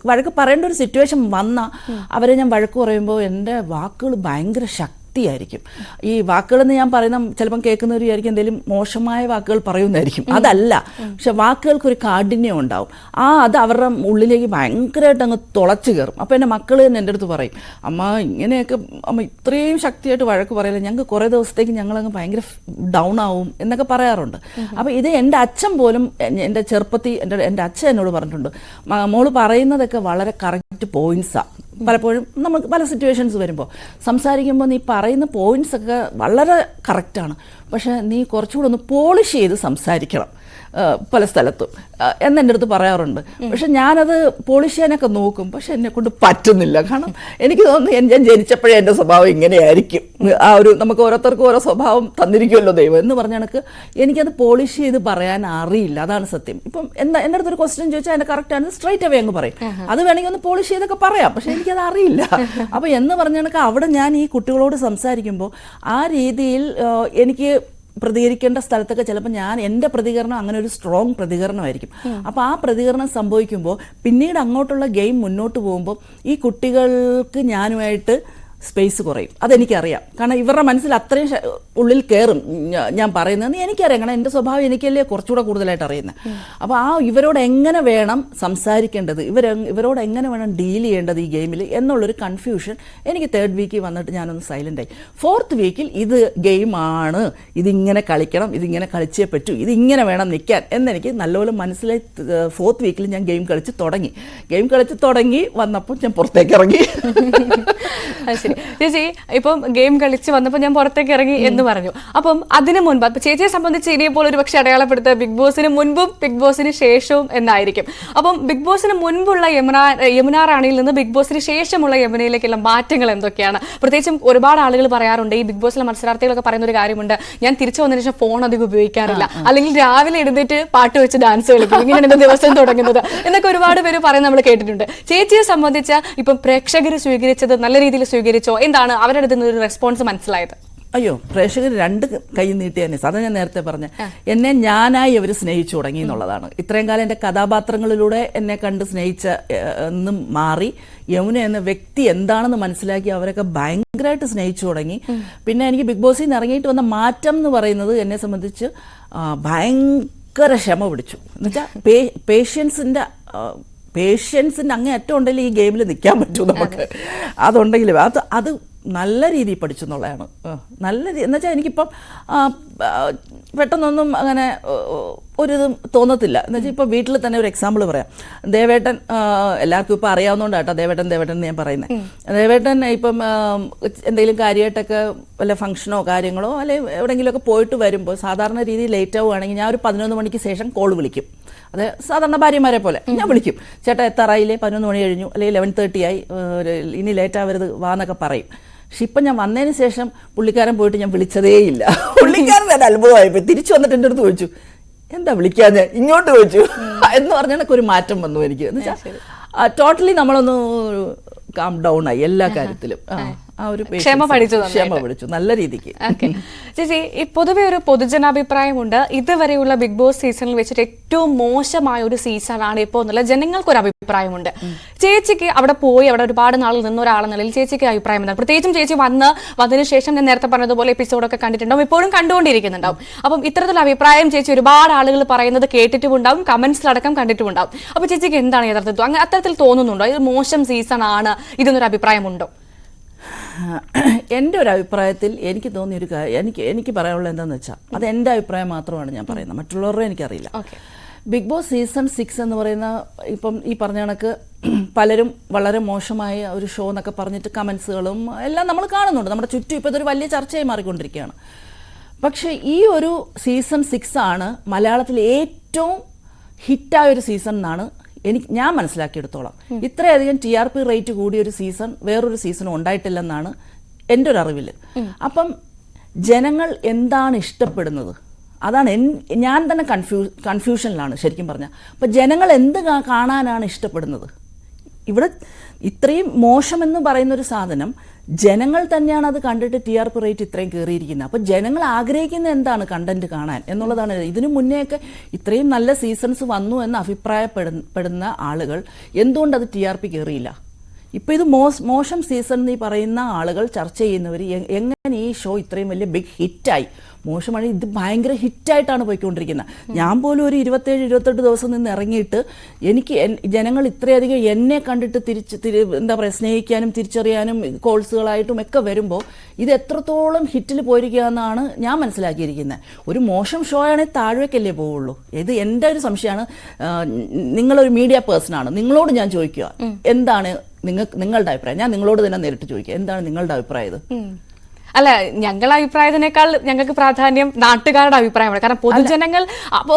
വഴക്ക് പറയേണ്ട ഒരു സിറ്റുവേഷൻ വന്നാൽ അവരെ ഞാൻ വഴക്ക് പറയുമ്പോൾ എൻ്റെ വാക്കുകൾ ഭയങ്കര ശക്തിയായിരിക്കും. ഈ വാക്കുകളെന്ന് ഞാൻ പറയുന്ന ചിലപ്പം കേൾക്കുന്നവർ വിചാരിക്കും എന്തെങ്കിലും മോശമായ വാക്കുകൾ പറയുന്നതായിരിക്കും. അതല്ല, പക്ഷെ വാക്കുകൾക്കൊരു കാഠിന്യം ഉണ്ടാവും. അത് അവരുടെ ഉള്ളിലേക്ക് ഭയങ്കരമായിട്ട് അങ്ങ് തുളച്ചു കയറും. അപ്പോൾ എൻ്റെ മക്കൾ തന്നെ എൻ്റെ അടുത്ത് പറയും, അമ്മ ഇങ്ങനെയൊക്കെ അമ്മ ഇത്രയും ശക്തിയായിട്ട് വഴക്ക് പറയില്ല, ഞങ്ങൾക്ക് കുറേ ദിവസത്തേക്ക് ഞങ്ങളങ്ങ് ഭയങ്കര ഡൗൺ ആവും എന്നൊക്കെ പറയാറുണ്ട്. അപ്പോൾ ഇത് എൻ്റെ അച്ഛൻ പോലും എൻ്റെ ചെറുപ്പത്തിൽ എൻ്റെ അച്ഛൻ എന്നോട് പറഞ്ഞിട്ടുണ്ട്, മോള് പറയുന്നതൊക്കെ വളരെ കറക്റ്റ് പോയിൻറ്റ്സാണ്. പലപ്പോഴും നമുക്ക് പല സിറ്റുവേഷൻസ് വരുമ്പോൾ സംസാരിക്കുമ്പോൾ നീ പറയുന്ന പോയിൻറ്റ്സ് ഒക്കെ വളരെ കറക്റ്റാണ്, പക്ഷേ നീ കുറച്ചുകൂടെ ഒന്ന് പോളിഷ് ചെയ്ത് സംസാരിക്കണം പല സ്ഥലത്തും എന്നെൻ്റെ അടുത്ത് പറയാറുണ്ട്. പക്ഷെ ഞാനത് പോളിഷ് ചെയ്യാനൊക്കെ നോക്കും, പക്ഷെ എന്നെ കൊണ്ട് പറ്റുന്നില്ല. കാരണം എനിക്ക് തോന്നുന്നു ഞാൻ ജനിച്ചപ്പോഴേ എൻ്റെ സ്വഭാവം ഇങ്ങനെയായിരിക്കും. ആ ഒരു നമുക്ക് ഓരോരുത്തർക്കും ഓരോ സ്വഭാവം തന്നിരിക്കുമല്ലോ ദൈവം എന്ന് പറഞ്ഞ കണക്ക് എനിക്കത് പോളിഷ് ചെയ്ത് പറയാൻ അറിയില്ല. അതാണ് സത്യം. ഇപ്പം എൻ്റെ അടുത്തൊരു ക്വസ്റ്റ്യൻ ചോദിച്ചാൽ എൻ്റെ കറക്റ്റാണ്, സ്ട്രൈറ്റ് അവേ അങ്ങ് പറയും. അത് വേണമെങ്കിൽ ഒന്ന് പോളിഷ് ചെയ്തൊക്കെ പറയാം, പക്ഷെ എനിക്കത് അറിയില്ല. അപ്പോൾ എന്ന് പറഞ്ഞ കണക്ക് അവിടെ ഞാൻ ഈ കുട്ടികളോട് സംസാരിക്കുമ്പോൾ ആ രീതിയിൽ എനിക്ക് പ്രതികരിക്കേണ്ട സ്ഥലത്തൊക്കെ ചിലപ്പോൾ എൻ്റെ പ്രതികരണം അങ്ങനെ ഒരു സ്ട്രോങ് പ്രതികരണമായിരിക്കും. അപ്പോൾ ആ പ്രതികരണം സംഭവിക്കുമ്പോൾ പിന്നീട് അങ്ങോട്ടുള്ള ഗെയിം മുന്നോട്ട് പോകുമ്പോൾ ഈ കുട്ടികൾക്ക് ഞാനുമായിട്ട് സ്പേസ് കുറയും. അതെനിക്കറിയാം. കാരണം ഇവരുടെ മനസ്സിൽ അത്രയും ഉള്ളിൽ കയറും ഞാൻ പറയുന്നതെന്ന് എനിക്കറിയാം. കാരണം എൻ്റെ സ്വഭാവം എനിക്കല്ലേ കുറച്ചുകൂടെ കൂടുതലായിട്ട് അറിയുന്നത്. അപ്പോൾ ഇവരോട് എങ്ങനെ വേണം സംസാരിക്കേണ്ടത്, ഇവരോട് എങ്ങനെ വേണം ഡീൽ ചെയ്യേണ്ടത് ഈ ഗെയിമിൽ എന്നുള്ളൊരു കൺഫ്യൂഷൻ എനിക്ക് 3rd വീക്കിൽ വന്നിട്ട് ഞാനൊന്ന് സൈലൻ്റായി. 4th വീക്കിൽ ഇത് ഗെയിമാണ്, ഇതിങ്ങനെ കളിക്കണം, ഇതിങ്ങനെ കളിച്ചേ പറ്റൂ, ഇതിങ്ങനെ വേണം നിൽക്കാൻ എന്നെനിക്ക് നല്ലപോലെ മനസ്സിലായി. 4th വീക്കിൽ ഞാൻ ഗെയിം കളിച്ച് തുടങ്ങി വന്നപ്പോൾ ഞാൻ പുറത്തേക്ക് ഇറങ്ങി.
ശരി ചേച്ചി, ഇപ്പം ഗെയിം കളിച്ച് വന്നപ്പോൾ ഞാൻ പുറത്തേക്ക് ഇറങ്ങി എന്ന് പറഞ്ഞു. അപ്പം അതിനു മുൻപ് ചേച്ചിയെ സംബന്ധിച്ച് ഇനിയിപ്പോൾ ഒരു പക്ഷേ അടയാളപ്പെടുത്തുക ബിഗ് ബോസിന് മുൻപും ബിഗ് ബോസിന് ശേഷവും എന്നായിരിക്കും. അപ്പം ബിഗ് ബോസിന് മുൻപുള്ള യമുന റാണിയിൽ നിന്ന് ബിഗ് ബോസിന് ശേഷമുള്ള യമുനയിലേക്കുള്ള മാറ്റങ്ങൾ എന്തൊക്കെയാണ്? പ്രത്യേകിച്ചും ഒരുപാട് ആളുകൾ പറയാറുണ്ട്, ഈ ബിഗ് ബോസിലെ മത്സരാർത്ഥികളൊക്കെ പറയുന്ന ഒരു കാര്യമുണ്ട്, ഞാൻ തിരിച്ചു വന്നതിന് ശേഷം ഫോൺ അധികം ഉപയോഗിക്കാറില്ല, അല്ലെങ്കിൽ രാവിലെ എഴുന്നേറ്റ് പാട്ട് വെച്ച് ഡാൻസ് കളിക്കും, ഇങ്ങനെയാണ് എന്റെ ദിവസം തുടങ്ങുന്നത് എന്നൊക്കെ ഒരുപാട് പേര് പറയുന്നത് നമ്മൾ കേട്ടിട്ടുണ്ട്. ചേച്ചിയെ സംബന്ധിച്ച് ഇപ്പം പ്രേക്ഷകർ സ്വീകരിച്ചത് നല്ല രീതിയിൽ സ്വീകരിച്ചോ? എന്താണ് അവരുടെ അടുത്ത് നിന്ന് ഒരു റെസ്പോൺസ് മനസ്സിലായത്?
അയ്യോ, പ്രേക്ഷകർ 2 കൈ നീട്ടി തന്നെ. അതാ ഞാൻ നേരത്തെ പറഞ്ഞ, എന്നെ ഞാനായി അവർ സ്നേഹിച്ചു തുടങ്ങി എന്നുള്ളതാണ്. ഇത്രയും കാലം എൻ്റെ കഥാപാത്രങ്ങളിലൂടെ എന്നെ കണ്ട് സ്നേഹിച്ച എന്നും മാറി യമുന എന്ന വ്യക്തി എന്താണെന്ന് മനസ്സിലാക്കി അവരൊക്കെ ഭയങ്കരമായിട്ട് സ്നേഹിച്ചു തുടങ്ങി. പിന്നെ എനിക്ക് ബിഗ് ബോസിൽ നിന്ന് ഇറങ്ങിയിട്ട് വന്ന മാറ്റം എന്ന് പറയുന്നത് എന്നെ സംബന്ധിച്ച് ഭയങ്കര ക്ഷമ പിടിച്ചു. എന്നുവെച്ചാൽ പേഷ്യൻസിൻ്റെ അങ്ങേ അറ്റം ഉണ്ടെങ്കിൽ ഈ ഗെയിമിൽ നിൽക്കാൻ പറ്റും നമുക്ക്. അതുണ്ടെങ്കിലും അത് നല്ല രീതിയിൽ പഠിച്ചു എന്നുള്ളതാണ്. എന്നുവെച്ചാൽ എനിക്കിപ്പം പെട്ടെന്നൊന്നും അങ്ങനെ ഒരിതും തോന്നത്തില്ല. എന്നുവെച്ചാൽ ഇപ്പോൾ വീട്ടിൽ തന്നെ ഒരു എക്സാമ്പിൾ പറയാം. ദേവേട്ടൻ എല്ലാവർക്കും ഇപ്പോൾ അറിയാവുന്നതുകൊണ്ട് കേട്ടോ ദേവേട്ടൻ എന്ന് ഞാൻ പറയുന്നത്. ദേവേട്ടൻ ഇപ്പം എന്തെങ്കിലും കാര്യമായിട്ടൊക്കെ വല്ല ഫംഗ്ഷനോ കാര്യങ്ങളോ അല്ലെങ്കിൽ എവിടെയെങ്കിലുമൊക്കെ പോയിട്ട് വരുമ്പോൾ സാധാരണ രീതിയിൽ ലേറ്റ് ആവുകയാണെങ്കിൽ ഞാൻ ഒരു 11 മണിക്ക് ശേഷം കോൾ വിളിക്കും. അത് സാധാരണ ഭാര്യമാരെ പോലെ ഞാൻ വിളിക്കും, ചേട്ടാ എത്താറായില്ലേ, 11 മണി കഴിഞ്ഞു, അല്ലെങ്കിൽ 11:30 ആയി, ഇനി ലേറ്റ് ആവരുത് വാന്നൊക്കെ പറയും. പക്ഷെ ഇപ്പം ഞാൻ വന്നതിന് ശേഷം പുള്ളിക്കാരൻ പോയിട്ട് ഞാൻ വിളിച്ചതേയില്ല. പുള്ളിക്കാരൻ തന്നെ അത്ഭുതമായിപ്പോയി. തിരിച്ചു വന്നിട്ട് എൻ്റെ അടുത്ത് ചോദിച്ചു, എന്താ വിളിക്കാഞ്ഞ് ഇങ്ങോട്ട് ചോദിച്ചു എന്ന് പറഞ്ഞാൽ ഒരു മാറ്റം വന്നു എനിക്ക്. എന്ന് വെച്ചാൽ ടോട്ടലി നമ്മളൊന്ന് കാം ഡൗൺ ആയി എല്ലാ കാര്യത്തിലും. ആ ഒരു
ക്ഷമ പഠിച്ചു
നല്ല രീതിക്ക്.
ചേച്ചി, ഈ പൊതുവെ ഒരു പൊതുജനാഭിപ്രായമുണ്ട്, ഇതുവരെയുള്ള ബിഗ് ബോസ് സീസണിൽ വെച്ചിട്ട് ഏറ്റവും മോശമായ ഒരു സീസണാണ് ഇപ്പോൾ എന്നുള്ള ജനങ്ങൾക്കൊരു അഭിപ്രായമുണ്ട്. ചേച്ചിക്ക് അവിടെ പോയി അവിടെ ഒരുപാട് നാളിൽ നിന്ന ഒരാളെന്ന നിലയിൽ ചേച്ചിക്ക് അഭിപ്രായം എന്താണ്? പ്രത്യേകിച്ചും ചേച്ചി വന്നതിന് ശേഷം ഞാൻ നേരത്തെ പറഞ്ഞതുപോലെ എപ്പിസോഡൊക്കെ കണ്ടിട്ടുണ്ടാവും, ഇപ്പോഴും കണ്ടുകൊണ്ടിരിക്കുന്നുണ്ടാവും. അപ്പം ഇത്തരത്തിലുള്ള അഭിപ്രായം ചേച്ചി ഒരുപാട് ആളുകൾ പറയുന്നത് കേട്ടിട്ടുമുണ്ടാവും, കമന്റ്സിലടക്കം കണ്ടിട്ടുമുണ്ടാവും. അപ്പൊ ചേച്ചിക്ക് എന്താണ് യഥാർത്ഥത്തിൽ അങ്ങനെ അത്തരത്തിൽ തോന്നുന്നുണ്ടോ? ഇത് മോശം സീസൺ ആണ് ഇതെന്നൊരു അഭിപ്രായമുണ്ടോ?
എൻ്റെ ഒരു അഭിപ്രായത്തിൽ എനിക്ക് തോന്നിയൊരു കാര്യം, എനിക്ക് പറയാനുള്ളത് എന്താണെന്ന് വെച്ചാൽ അത് എൻ്റെ അഭിപ്രായം മാത്രമാണ് ഞാൻ പറയുന്നത്, മറ്റുള്ളവരുടെ എനിക്കറിയില്ല. ബിഗ് ബോസ് സീസൺ 6 എന്ന് പറയുന്ന ഇപ്പം ഈ പറഞ്ഞ കണക്ക് പലരും വളരെ മോശമായ ഒരു ഷോ എന്നൊക്കെ പറഞ്ഞിട്ട് കമൻസുകളും എല്ലാം നമ്മൾ കാണുന്നുണ്ട് നമ്മുടെ ചുറ്റും. ഇപ്പോൾ ഇതൊരു വലിയ ചർച്ചയായി മാറിക്കൊണ്ടിരിക്കുകയാണ്. പക്ഷേ ഈ ഒരു സീസൺ 6 ആണ് മലയാളത്തിൽ ഏറ്റവും ഹിറ്റായ ഒരു സീസൺ എന്നാണ് ഞാൻ മനസ്സിലാക്കിയെടുത്തോളം. ഇത്രയധികം TRP റേറ്റ് കൂടിയ ഒരു സീസൺ വേറൊരു സീസണും ഉണ്ടായിട്ടില്ലെന്നാണ് എൻ്റെ ഒരു അറിവിൽ. അപ്പം ജനങ്ങൾ എന്താണ് ഇഷ്ടപ്പെടുന്നത്, അതാണ് ഞാൻ തന്നെ കൺഫ്യൂഷനിലാണ് ശരിക്കും പറഞ്ഞാൽ. അപ്പം ജനങ്ങൾ എന്ത് കാണാനാണ് ഇഷ്ടപ്പെടുന്നത്? ഇവിടെ ഇത്രയും മോശമെന്ന് പറയുന്നൊരു സാധനം ജനങ്ങൾ തന്നെയാണ് അത് കണ്ടിട്ട് TRP റേറ്റ് ഇത്രയും കയറിയിരിക്കുന്നത്. അപ്പോൾ ജനങ്ങൾ ആഗ്രഹിക്കുന്നത് എന്താണ് കണ്ടന്റ് കാണാൻ എന്നുള്ളതാണ്. ഇതിനു മുന്നേയൊക്കെ ഇത്രയും നല്ല സീസൺസ് വന്നു എന്ന് അഭിപ്രായപ്പെടുന്ന ആളുകൾ എന്തുകൊണ്ട് അത് TRP കയറിയില്ല? ഇപ്പോൾ ഇത് മോശം സീസൺ എന്ന് പറയുന്ന ആളുകൾ ചർച്ച ചെയ്യുന്നവർ എങ്ങനെ ഈ ഷോ ഇത്രയും വലിയ ബിഗ് ഹിറ്റായി? മോശമാണ്, ഇത് ഭയങ്കര ഹിറ്റായിട്ടാണ് പോയിക്കൊണ്ടിരിക്കുന്നത്. ഞാൻ പോലും ഒരു 27-28 ദിവസം നിന്ന് ഇറങ്ങിയിട്ട് എനിക്ക് ജനങ്ങൾ ഇത്രയധികം എന്നെ കണ്ടിട്ട് എന്താ പറയുക സ്നേഹിക്കാനും തിരിച്ചറിയാനും കോൾസുകളായിട്ടും ഒക്കെ വരുമ്പോൾ ഇത് എത്രത്തോളം ഹിറ്റിൽ പോയിരിക്കുക എന്നാണ് ഞാൻ മനസ്സിലാക്കിയിരിക്കുന്നത്. ഒരു മോശം ഷോ ആണെങ്കിൽ താഴേക്കല്ലേ പോവുള്ളൂ. ഇത് എൻ്റെ ഒരു സംശയമാണ്. നിങ്ങളൊരു മീഡിയ പേഴ്സണാണ്, നിങ്ങളോട് ഞാൻ ചോദിക്കുക, എന്താണ് നിങ്ങളുടെ അഭിപ്രായം? ഞാൻ നിങ്ങളോട് തന്നെ നേരിട്ട് ചോദിക്കുക, എന്താണ് നിങ്ങളുടെ അഭിപ്രായം? ഇത്
അല്ല, ഞങ്ങളുടെ അഭിപ്രായത്തിനേക്കാൾ ഞങ്ങൾക്ക് പ്രാധാന്യം നാട്ടുകാരുടെ അഭിപ്രായമാണ്. കാരണം പൊതുജനങ്ങൾ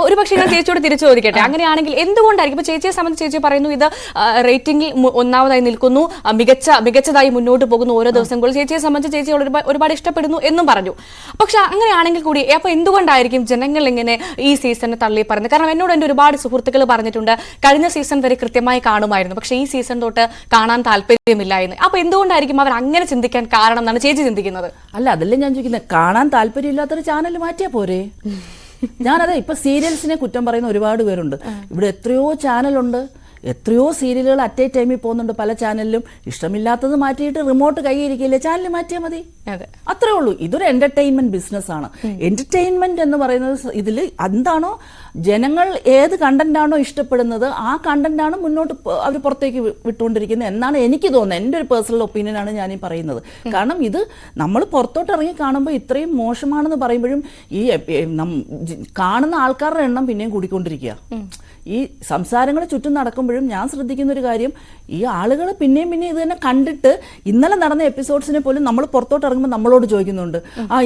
ഒരു പക്ഷേ ഞാൻ ചേച്ചിയോട് തിരിച്ചു ചോദിക്കട്ടെ, അങ്ങനെയാണെങ്കിൽ എന്തുകൊണ്ടായിരിക്കും ഇപ്പൊ ചേച്ചിയെ സംബന്ധിച്ച് ചേച്ചി പറയുന്നു ഇത് റേറ്റിംഗിൽ ഒന്നാമതായി നിൽക്കുന്നു, മികച്ചതായി മുന്നോട്ട് പോകുന്നു ഓരോ ദിവസം കൂടി, ചേച്ചിയെ സംബന്ധിച്ച് ചേച്ചി ഒരുപാട് ഇഷ്ടപ്പെടുന്നു എന്നും പറഞ്ഞു. പക്ഷെ അങ്ങനെയാണെങ്കിൽ കൂടി അപ്പൊ എന്തുകൊണ്ടായിരിക്കും ജനങ്ങൾ ഇങ്ങനെ ഈ സീസണിനെ തള്ളി പറയുന്നത്? കാരണം എന്നോട് എൻ്റെ ഒരുപാട് സുഹൃത്തുക്കൾ പറഞ്ഞിട്ടുണ്ട്, കഴിഞ്ഞ സീസൺ വരെ കൃത്യമായി കാണുമായിരുന്നു, പക്ഷെ ഈ സീസൺ തൊട്ട് കാണാൻ താല്പര്യമില്ല എന്ന്. അപ്പൊ എന്തുകൊണ്ടായിരിക്കും അവർ അങ്ങനെ ചിന്തിക്കാൻ കാരണം എന്നാണ് ചേച്ചി ചിന്തിക്കുന്നത്?
അല്ല, അതല്ലേ ഞാൻ ചോദിക്കുന്നത്. കാണാൻ താല്പര്യമില്ലാത്തൊരു ചാനൽ മാറ്റിയാ പോരെ? ഞാനതെ ഇപ്പൊ സീരിയൽസിനെ കുറ്റം പറയുന്ന ഒരുപാട് പേരുണ്ട്. ഇവിടെ എത്രയോ ചാനലുണ്ട്, എത്രയോ സീരിയലുകൾ അറ്റ് എ ടൈമിൽ പോകുന്നുണ്ട് പല ചാനലിലും. ഇഷ്ടമില്ലാത്തത് മാറ്റിയിട്ട് റിമോട്ട് കൈയിരിക്കില്ലേ, ചാനൽ മാറ്റിയാൽ മതി, അത്രേ ഉള്ളൂ. ഇതൊരു എന്റർടൈൻമെന്റ് ബിസിനസ് ആണ്. എന്റർടൈൻമെന്റ് എന്ന് പറയുന്നത് ഇതിൽ എന്താണോ ജനങ്ങൾ ഏത് കണ്ടന്റാണോ ഇഷ്ടപ്പെടുന്നത് ആ കണ്ടന്റാണ് മുന്നോട്ട് അവർ പുറത്തേക്ക് വിട്ടുകൊണ്ടിരിക്കുന്നത് എന്നാണ് എനിക്ക് തോന്നുന്നത്. എൻ്റെ ഒരു പേഴ്സണൽ ഒപ്പീനിയനാണ് ഞാൻ ഈ പറയുന്നത്. കാരണം ഇത് നമ്മൾ പുറത്തോട്ട് ഇറങ്ങി കാണുമ്പോൾ ഇത്രയും മോശമാണെന്ന് പറയുമ്പോഴും ഈ കാണുന്ന ആൾക്കാരുടെ എണ്ണം പിന്നെയും കൂടിക്കൊണ്ടിരിക്കുക. ഈ സംസാരങ്ങൾ ചുറ്റും നടക്കുമ്പോഴും ഞാൻ ശ്രദ്ധിക്കുന്ന ഒരു കാര്യം, ഈ ആളുകൾ പിന്നെയും ഇത് തന്നെ കണ്ടിട്ട് ഇന്നലെ നടന്ന എപ്പിസോഡ്സിനെ പോലും നമ്മൾ പുറത്തോട്ട് ഇറങ്ങുമ്പോൾ നമ്മളോട് ചോദിക്കുന്നുണ്ട്,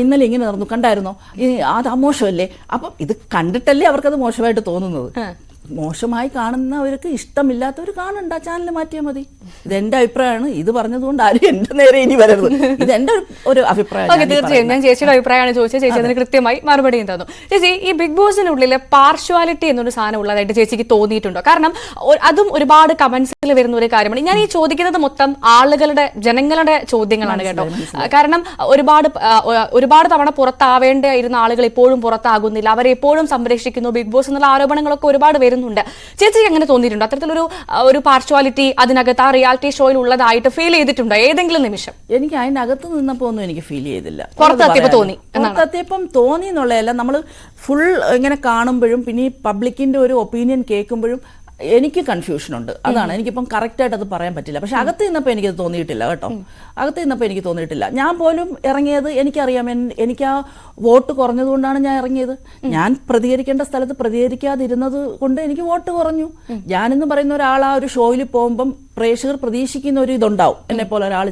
ഇന്നലെ ഇങ്ങനെ നടന്നു കണ്ടായിരുന്നോ, അത് മോശമല്ലേ? അപ്പം ഇത് കണ്ടിട്ടല്ലേ അവർക്കത് മോശമായിട്ട് തോന്നുന്നത്. മോശമായി കാണുന്നവർക്ക് ഇഷ്ടമില്ലാത്തവർ കാണണ്ട, ചാനൽ മാറ്റിയാൽ മതി. ഇത് എന്റെ അഭിപ്രായമാണ്. ഇത് പറഞ്ഞതുകൊണ്ട് ആരും എന്റെ നേരെ ഇനി വരരുത്. ഇത് എന്റെ ഒരു അഭിപ്രായം.
തീർച്ചയായും ഞാൻ ചേച്ചിയുടെ അഭിപ്രായമാണ് ചോദിച്ചത്. ചേച്ചി അതിന് കൃത്യമായി മറുപടിയും തന്നു. ചേച്ചി, ഈ ബിഗ് ബോസിനുള്ളിൽ പാർഷ്വാലിറ്റി എന്നൊരു സാധനം ഉള്ളതായിട്ട് ചേച്ചിക്ക് തോന്നിയിട്ടുണ്ടോ? കാരണം അതും ഒരുപാട് കമന്റ്സിൽ വരുന്ന ഒരു കാര്യമാണ്. ഞാൻ ഈ ചോദിക്കുന്നത് മൊത്തം ജനങ്ങളുടെ ചോദ്യങ്ങളാണ് കേട്ടോ. കാരണം ഒരുപാട് തവണ പുറത്താവേണ്ടിയിരുന്ന ആളുകൾ ഇപ്പോഴും പുറത്താകുന്നില്ല, അവരെ എപ്പോഴും സംരക്ഷിക്കുന്നു ബിഗ് ബോസ് എന്നുള്ള ആരോപണങ്ങളൊക്കെ ഒരുപാട് വരുന്നുണ്ട്. ചേച്ചിക്ക് എങ്ങനെ തോന്നിയിട്ടുണ്ടോ? അത്തരത്തിലൊരു പാർഷ്വാലിറ്റി അതിനകത്ത് ആ റിയാലിറ്റി ഷോയിൽ ഉള്ളതായിട്ട് ഫീൽ ചെയ്തിട്ടുണ്ടോ ഏതെങ്കിലും നിമിഷം?
എനിക്ക് അതിനകത്ത് നിന്നപ്പോ ഒന്നും എനിക്ക് ഫീൽ ചെയ്തില്ല.
പുറത്തെത്തിയപ്പം
തോന്നി എന്നുള്ളതല്ല, നമ്മൾ ഫുൾ ഇങ്ങനെ കാണുമ്പോഴും പിന്നെ ഈ പബ്ലിക്കിന്റെ ഒരു ഒപ്പീനിയൻ കേൾക്കുമ്പോഴും എനിക്ക് കൺഫ്യൂഷൻ ഉണ്ട്. അതാണ് എനിക്കിപ്പം കറക്റ്റായിട്ട് അത് പറയാൻ പറ്റില്ല. പക്ഷെ അകത്ത് നിന്നപ്പോൾ എനിക്കത് തോന്നിയിട്ടില്ല കേട്ടോ. അകത്ത് നിന്നപ്പോൾ എനിക്ക് തോന്നിയിട്ടില്ല. ഞാൻ പോലും ഇറങ്ങിയത് എനിക്കറിയാം, എനിക്ക് ആ വോട്ട് കുറഞ്ഞതുകൊണ്ടാണ് ഞാൻ ഇറങ്ങിയത്. ഞാൻ പ്രതികരിക്കേണ്ട സ്ഥലത്ത് പ്രതികരിക്കാതിരുന്നത് കൊണ്ട് എനിക്ക് വോട്ട് കുറഞ്ഞു. ഞാനെന്ന് പറയുന്ന ഒരാൾ ആ ഒരു ഷോയിൽ പോകുമ്പം പ്രേക്ഷകർ പ്രതീക്ഷിക്കുന്ന ഒരു ഇതുണ്ടാവും എന്നെ പോലെ ഒരാൾ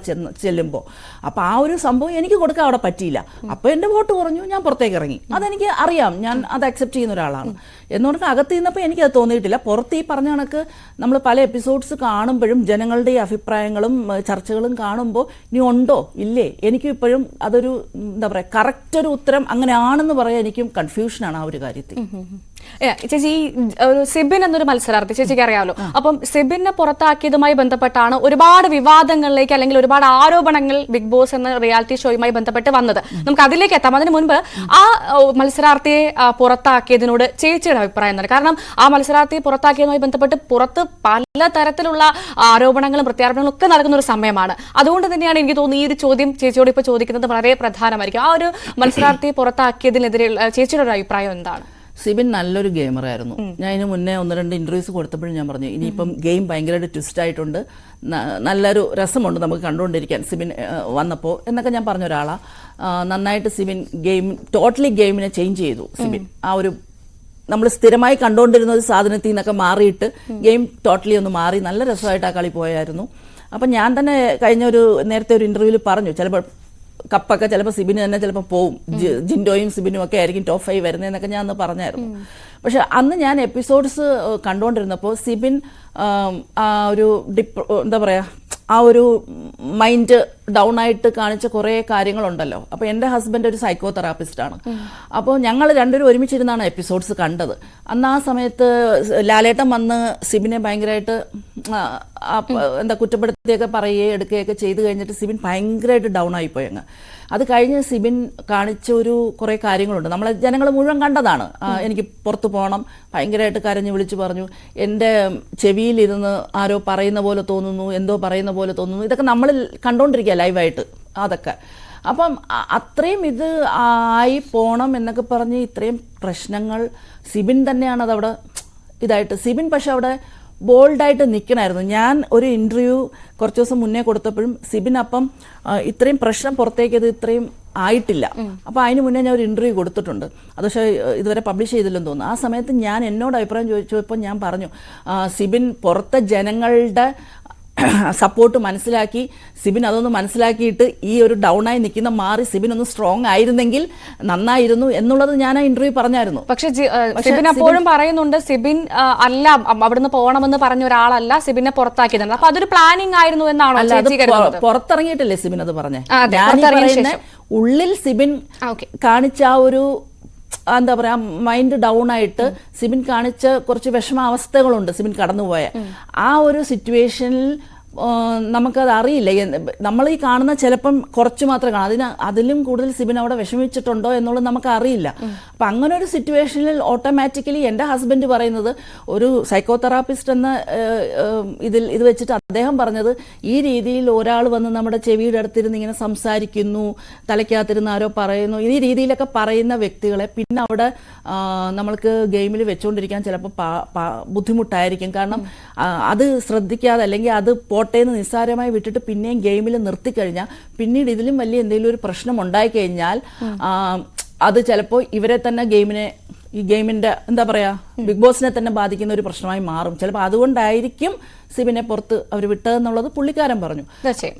ചെല്ലുമ്പോൾ. അപ്പോൾ ആ ഒരു സംഭവം എനിക്ക് കൊടുക്കാൻ അവിടെ പറ്റിയില്ല. അപ്പോൾ എൻ്റെ വോട്ട് കുറഞ്ഞു, ഞാൻ പുറത്തേക്ക് ഇറങ്ങി. അതെനിക്ക് അറിയാം, ഞാൻ അത് അക്സെപ്റ്റ് ചെയ്യുന്ന ഒരാളാണ്. എന്നുകൊണ്ട് അകത്ത് നിന്നപ്പോൾ എനിക്കത് തോന്നിയിട്ടില്ല. പുറത്ത് ഈ പറഞ്ഞ കണക്ക് നമ്മൾ പല എപ്പിസോഡ്സ് കാണുമ്പോഴും ജനങ്ങളുടെ ഈ അഭിപ്രായങ്ങളും ചർച്ചകളും കാണുമ്പോൾ ഇനി ഉണ്ടോ ഇല്ലേ, എനിക്കും ഇപ്പോഴും അതൊരു എന്താ പറയുക കറക്റ്റ് ഒരു ഉത്തരം അങ്ങനെയാണെന്ന് പറയാൻ എനിക്കും കൺഫ്യൂഷനാണ് ആ ഒരു കാര്യത്തിൽ.
ചേച്ചി ഈ ഒരു സിബിൻ എന്നൊരു മത്സരാർത്ഥി ചേച്ചിക്ക് അറിയാമല്ലോ. അപ്പം സിബിനെ പുറത്താക്കിയതുമായി ബന്ധപ്പെട്ടാണ് ഒരുപാട് വിവാദങ്ങളിലേക്ക് അല്ലെങ്കിൽ ഒരുപാട് ആരോപണങ്ങൾ ബിഗ് ബോസ് എന്ന റിയാലിറ്റി ഷോയുമായി ബന്ധപ്പെട്ട് വന്നത്. നമുക്ക് അതിലേക്ക് എത്താം. അതിന് മുൻപ് ആ മത്സരാർത്ഥിയെ പുറത്താക്കിയതിനോട് ചേച്ചിയുടെ അഭിപ്രായം എന്താണ്? കാരണം ആ മത്സരാർത്ഥിയെ പുറത്താക്കിയതുമായി ബന്ധപ്പെട്ട് പുറത്ത് പല തരത്തിലുള്ള ആരോപണങ്ങളും പ്രത്യാരോപണങ്ങളും ഒക്കെ നടക്കുന്ന ഒരു സമയമാണ്. അതുകൊണ്ട് തന്നെയാണ് എനിക്ക് തോന്നുന്നു ഈ ഒരു ചോദ്യം ചേച്ചിയോട് ഇപ്പോൾ ചോദിക്കുന്നത് വളരെ പ്രധാനമായിരിക്കും. ആ ഒരു മത്സരാർത്ഥിയെ പുറത്താക്കിയതിനെതിരെ ചേച്ചിയുടെ ഒരു അഭിപ്രായം എന്താണ്?
സിബിൻ നല്ലൊരു ഗെയിമറായിരുന്നു. ഞാൻ ഇതിന് മുന്നേ 1-2 ഇന്റർവ്യൂസ് കൊടുത്തപ്പോഴും ഞാൻ പറഞ്ഞു ഇനിയിപ്പം ഗെയിം ഭയങ്കരമായിട്ട് ട്വിസ്റ്റ് ആയിട്ടുണ്ട്, നല്ലൊരു രസമുണ്ട് നമുക്ക് കണ്ടുകൊണ്ടിരിക്കാൻ സിബിൻ വന്നപ്പോൾ എന്നൊക്കെ ഞാൻ പറഞ്ഞ ഒരാളാണ്. നന്നായിട്ട് സിബിൻ ടോട്ടലി ഗെയിമിനെ ചേഞ്ച് ചെയ്തു. സിബിൻ ആ ഒരു നമ്മൾ സ്ഥിരമായി കണ്ടുകൊണ്ടിരുന്ന ഒരു സാധനത്തിൽ നിന്നൊക്കെ മാറിയിട്ട് ഗെയിം ടോട്ടലി ഒന്ന് മാറി നല്ല രസമായിട്ട് ആ കളി പോയായിരുന്നു. അപ്പം ഞാൻ തന്നെ നേരത്തെ ഒരു ഇന്റർവ്യൂവിൽ പറഞ്ഞു ചിലപ്പോൾ കപ്പൊക്കെ ചിലപ്പോൾ സിബിന് തന്നെ ചിലപ്പോൾ പോവും, ജിൻഡോയും സിബിനും ഒക്കെ ആയിരിക്കും ടോപ്പ് 5 വരുന്നതെന്നൊക്കെ ഞാൻ അന്ന് പറഞ്ഞായിരുന്നു. പക്ഷെ അന്ന് ഞാൻ എപ്പിസോഡ്സ് കണ്ടുകൊണ്ടിരുന്നപ്പോൾ സിബിൻ ആ ഒരു എന്താ പറയുക ആ ഒരു മൈൻഡ് ഡൗൺ ആയിട്ട് കാണിച്ച കുറേ കാര്യങ്ങളുണ്ടല്ലോ. അപ്പോൾ എൻ്റെ ഹസ്ബൻഡ് ഒരു സൈക്കോ തെറാപ്പിസ്റ്റാണ്. അപ്പോൾ ഞങ്ങൾ രണ്ടുപേരും ഒരുമിച്ചിരുന്നാണ് എപ്പിസോഡ്സ് കണ്ടത്. അന്ന് ആ സമയത്ത് ലാലേട്ടൻ വന്ന് സിബിനെ ഭയങ്കരമായിട്ട് എന്താ കുറ്റപ്പെടുത്തിയൊക്കെ പറയുകയും എടുക്കുകയൊക്കെ ചെയ്ത് കഴിഞ്ഞിട്ട് സിബിൻ ഭയങ്കരമായിട്ട് ഡൗൺ ആയിപ്പോയി അങ്ങ്. അത് കഴിഞ്ഞ് സിബിൻ കാണിച്ച ഒരു കുറേ കാര്യങ്ങളുണ്ട്, നമ്മളെ ജനങ്ങൾ മുഴുവൻ കണ്ടതാണ്. എനിക്ക് പുറത്തു പോകണം, ഭയങ്കരമായിട്ട് കരഞ്ഞു വിളിച്ചു പറഞ്ഞു, എൻ്റെ ചെവിയിലിരുന്ന് ആരോ പറയുന്ന പോലെ തോന്നുന്നു, എന്തോ പറയുന്ന പോലെ തോന്നുന്നു, ഇതൊക്കെ നമ്മൾ കണ്ടുകൊണ്ടിരിക്കുക ലൈവായിട്ട് അതൊക്കെ. അപ്പം അത്രയും ഇത് ആയി പോണം എന്നൊക്കെ പറഞ്ഞ് ഇത്രയും പ്രശ്നങ്ങൾ സിബിൻ തന്നെയാണ് അതവിടെ ഇതായിട്ട്. സിബിൻ പക്ഷെ അവിടെ ബോൾഡായിട്ട് നിൽക്കണമായിരുന്നു. ഞാൻ ഒരു ഇൻ്റർവ്യൂ കുറച്ച് ദിവസം മുന്നേ കൊടുത്തപ്പോഴും സിബിൻ അപ്പം ഇത്രയും പ്രശ്നം പുറത്തേക്ക് ഇത് ഇത്രയും ആയിട്ടില്ല. അപ്പോൾ അതിന് മുന്നേ ഞാൻ ഒരു ഇൻ്റർവ്യൂ കൊടുത്തിട്ടുണ്ട്, അത് പക്ഷേ ഇതുവരെ പബ്ലിഷ് ചെയ്തില്ലെന്ന് തോന്നുന്നു. ആ സമയത്ത് ഞാൻ എന്നോട് അഭിപ്രായം ചോദിച്ചപ്പോൾ ഞാൻ പറഞ്ഞു സിബിൻ പുറത്തെ ജനങ്ങളുടെ സപ്പോർട്ട് മനസ്സിലാക്കി സിബിൻ അതൊന്ന് മനസ്സിലാക്കിയിട്ട് ഈ ഒരു ഡൗണായി നിൽക്കുന്ന മാറി സിബിൻ ഒന്ന് സ്ട്രോങ് ആയിരുന്നെങ്കിൽ നന്നായിരുന്നു എന്നുള്ളത് ഞാൻ ആ ഇന്റർവ്യൂ പറഞ്ഞായിരുന്നു.
പക്ഷെ സിബിൻ അപ്പോഴും പറയുന്നുണ്ട് സിബിൻ അല്ല അവിടുന്ന് പോകണമെന്ന് പറഞ്ഞ ഒരാളല്ല സിബിനെ പുറത്താക്കിയതാണ്. അപ്പൊ അതൊരു പ്ലാനിങ് ആയിരുന്നു എന്നാണോ?
പുറത്തിറങ്ങിയിട്ടല്ലേ സിബിൻ അത് പറഞ്ഞേ? ഞാൻ ഉള്ളിൽ സിബിൻ കാണിച്ച ആ ഒരു എന്താ പറയാ മൈൻഡ് ഡൗൺ ആയിട്ട് സിബിൻ കാണിച്ച കുറച്ച് വിഷമാവസ്ഥകളുണ്ട് സിബിൻ കടന്നുപോയ ആ ഒരു സിറ്റുവേഷനിൽ നമുക്കത് അറിയില്ല. നമ്മൾ ഈ കാണുന്ന ചിലപ്പം കുറച്ച് മാത്രമേ കാണാം, അതിലും കൂടുതൽ സിബിൻ അവിടെ വിഷമിച്ചിട്ടുണ്ടോ എന്നുള്ളത് നമുക്ക് അറിയില്ല. അപ്പം അങ്ങനെ ഒരു സിറ്റുവേഷനിൽ ഓട്ടോമാറ്റിക്കലി എൻ്റെ ഹസ്ബൻഡ് പറയുന്നത് ഒരു സൈക്കോ തെറാപ്പിസ്റ്റ് എന്ന ഇത് വെച്ചിട്ട് അദ്ദേഹം പറഞ്ഞത് ഈ രീതിയിൽ ഒരാൾ വന്ന് നമ്മുടെ ചെവിയുടെ അടുത്തിരുന്ന് ഇങ്ങനെ സംസാരിക്കുന്നു, തലയ്ക്കകത്തിരുന്ന് ആരോ പറയുന്നു, ഈ രീതിയിലൊക്കെ പറയുന്ന വ്യക്തികളെ പിന്നെ അവിടെ നമ്മൾക്ക് ഗെയിമിൽ വെച്ചുകൊണ്ടിരിക്കാൻ ചിലപ്പോൾ ബുദ്ധിമുട്ടായിരിക്കും. കാരണം അത് ശ്രദ്ധിക്കാതെ അല്ലെങ്കിൽ അത് പോട്ടേന്ന് നിസ്സാരമായി വിട്ടിട്ട് പിന്നെയും ഗെയിമിൽ നിർത്തിക്കഴിഞ്ഞാൽ പിന്നീട് ഇതിലും വലിയ എന്തെങ്കിലും ഒരു പ്രശ്നം ഉണ്ടായിക്കഴിഞ്ഞാൽ അത് ചിലപ്പോൾ ഇവരെ തന്നെ ഈ ഗെയിമിന്റെ എന്താ പറയാ ബിഗ് ബോസിനെ തന്നെ ബാധിക്കുന്ന ഒരു പ്രശ്നമായി മാറും. ചിലപ്പോൾ അതുകൊണ്ടായിരിക്കും സിബിനെ പുറത്ത് അവർ വിട്ടതെന്നുള്ളത് പുള്ളിക്കാരൻ പറഞ്ഞു.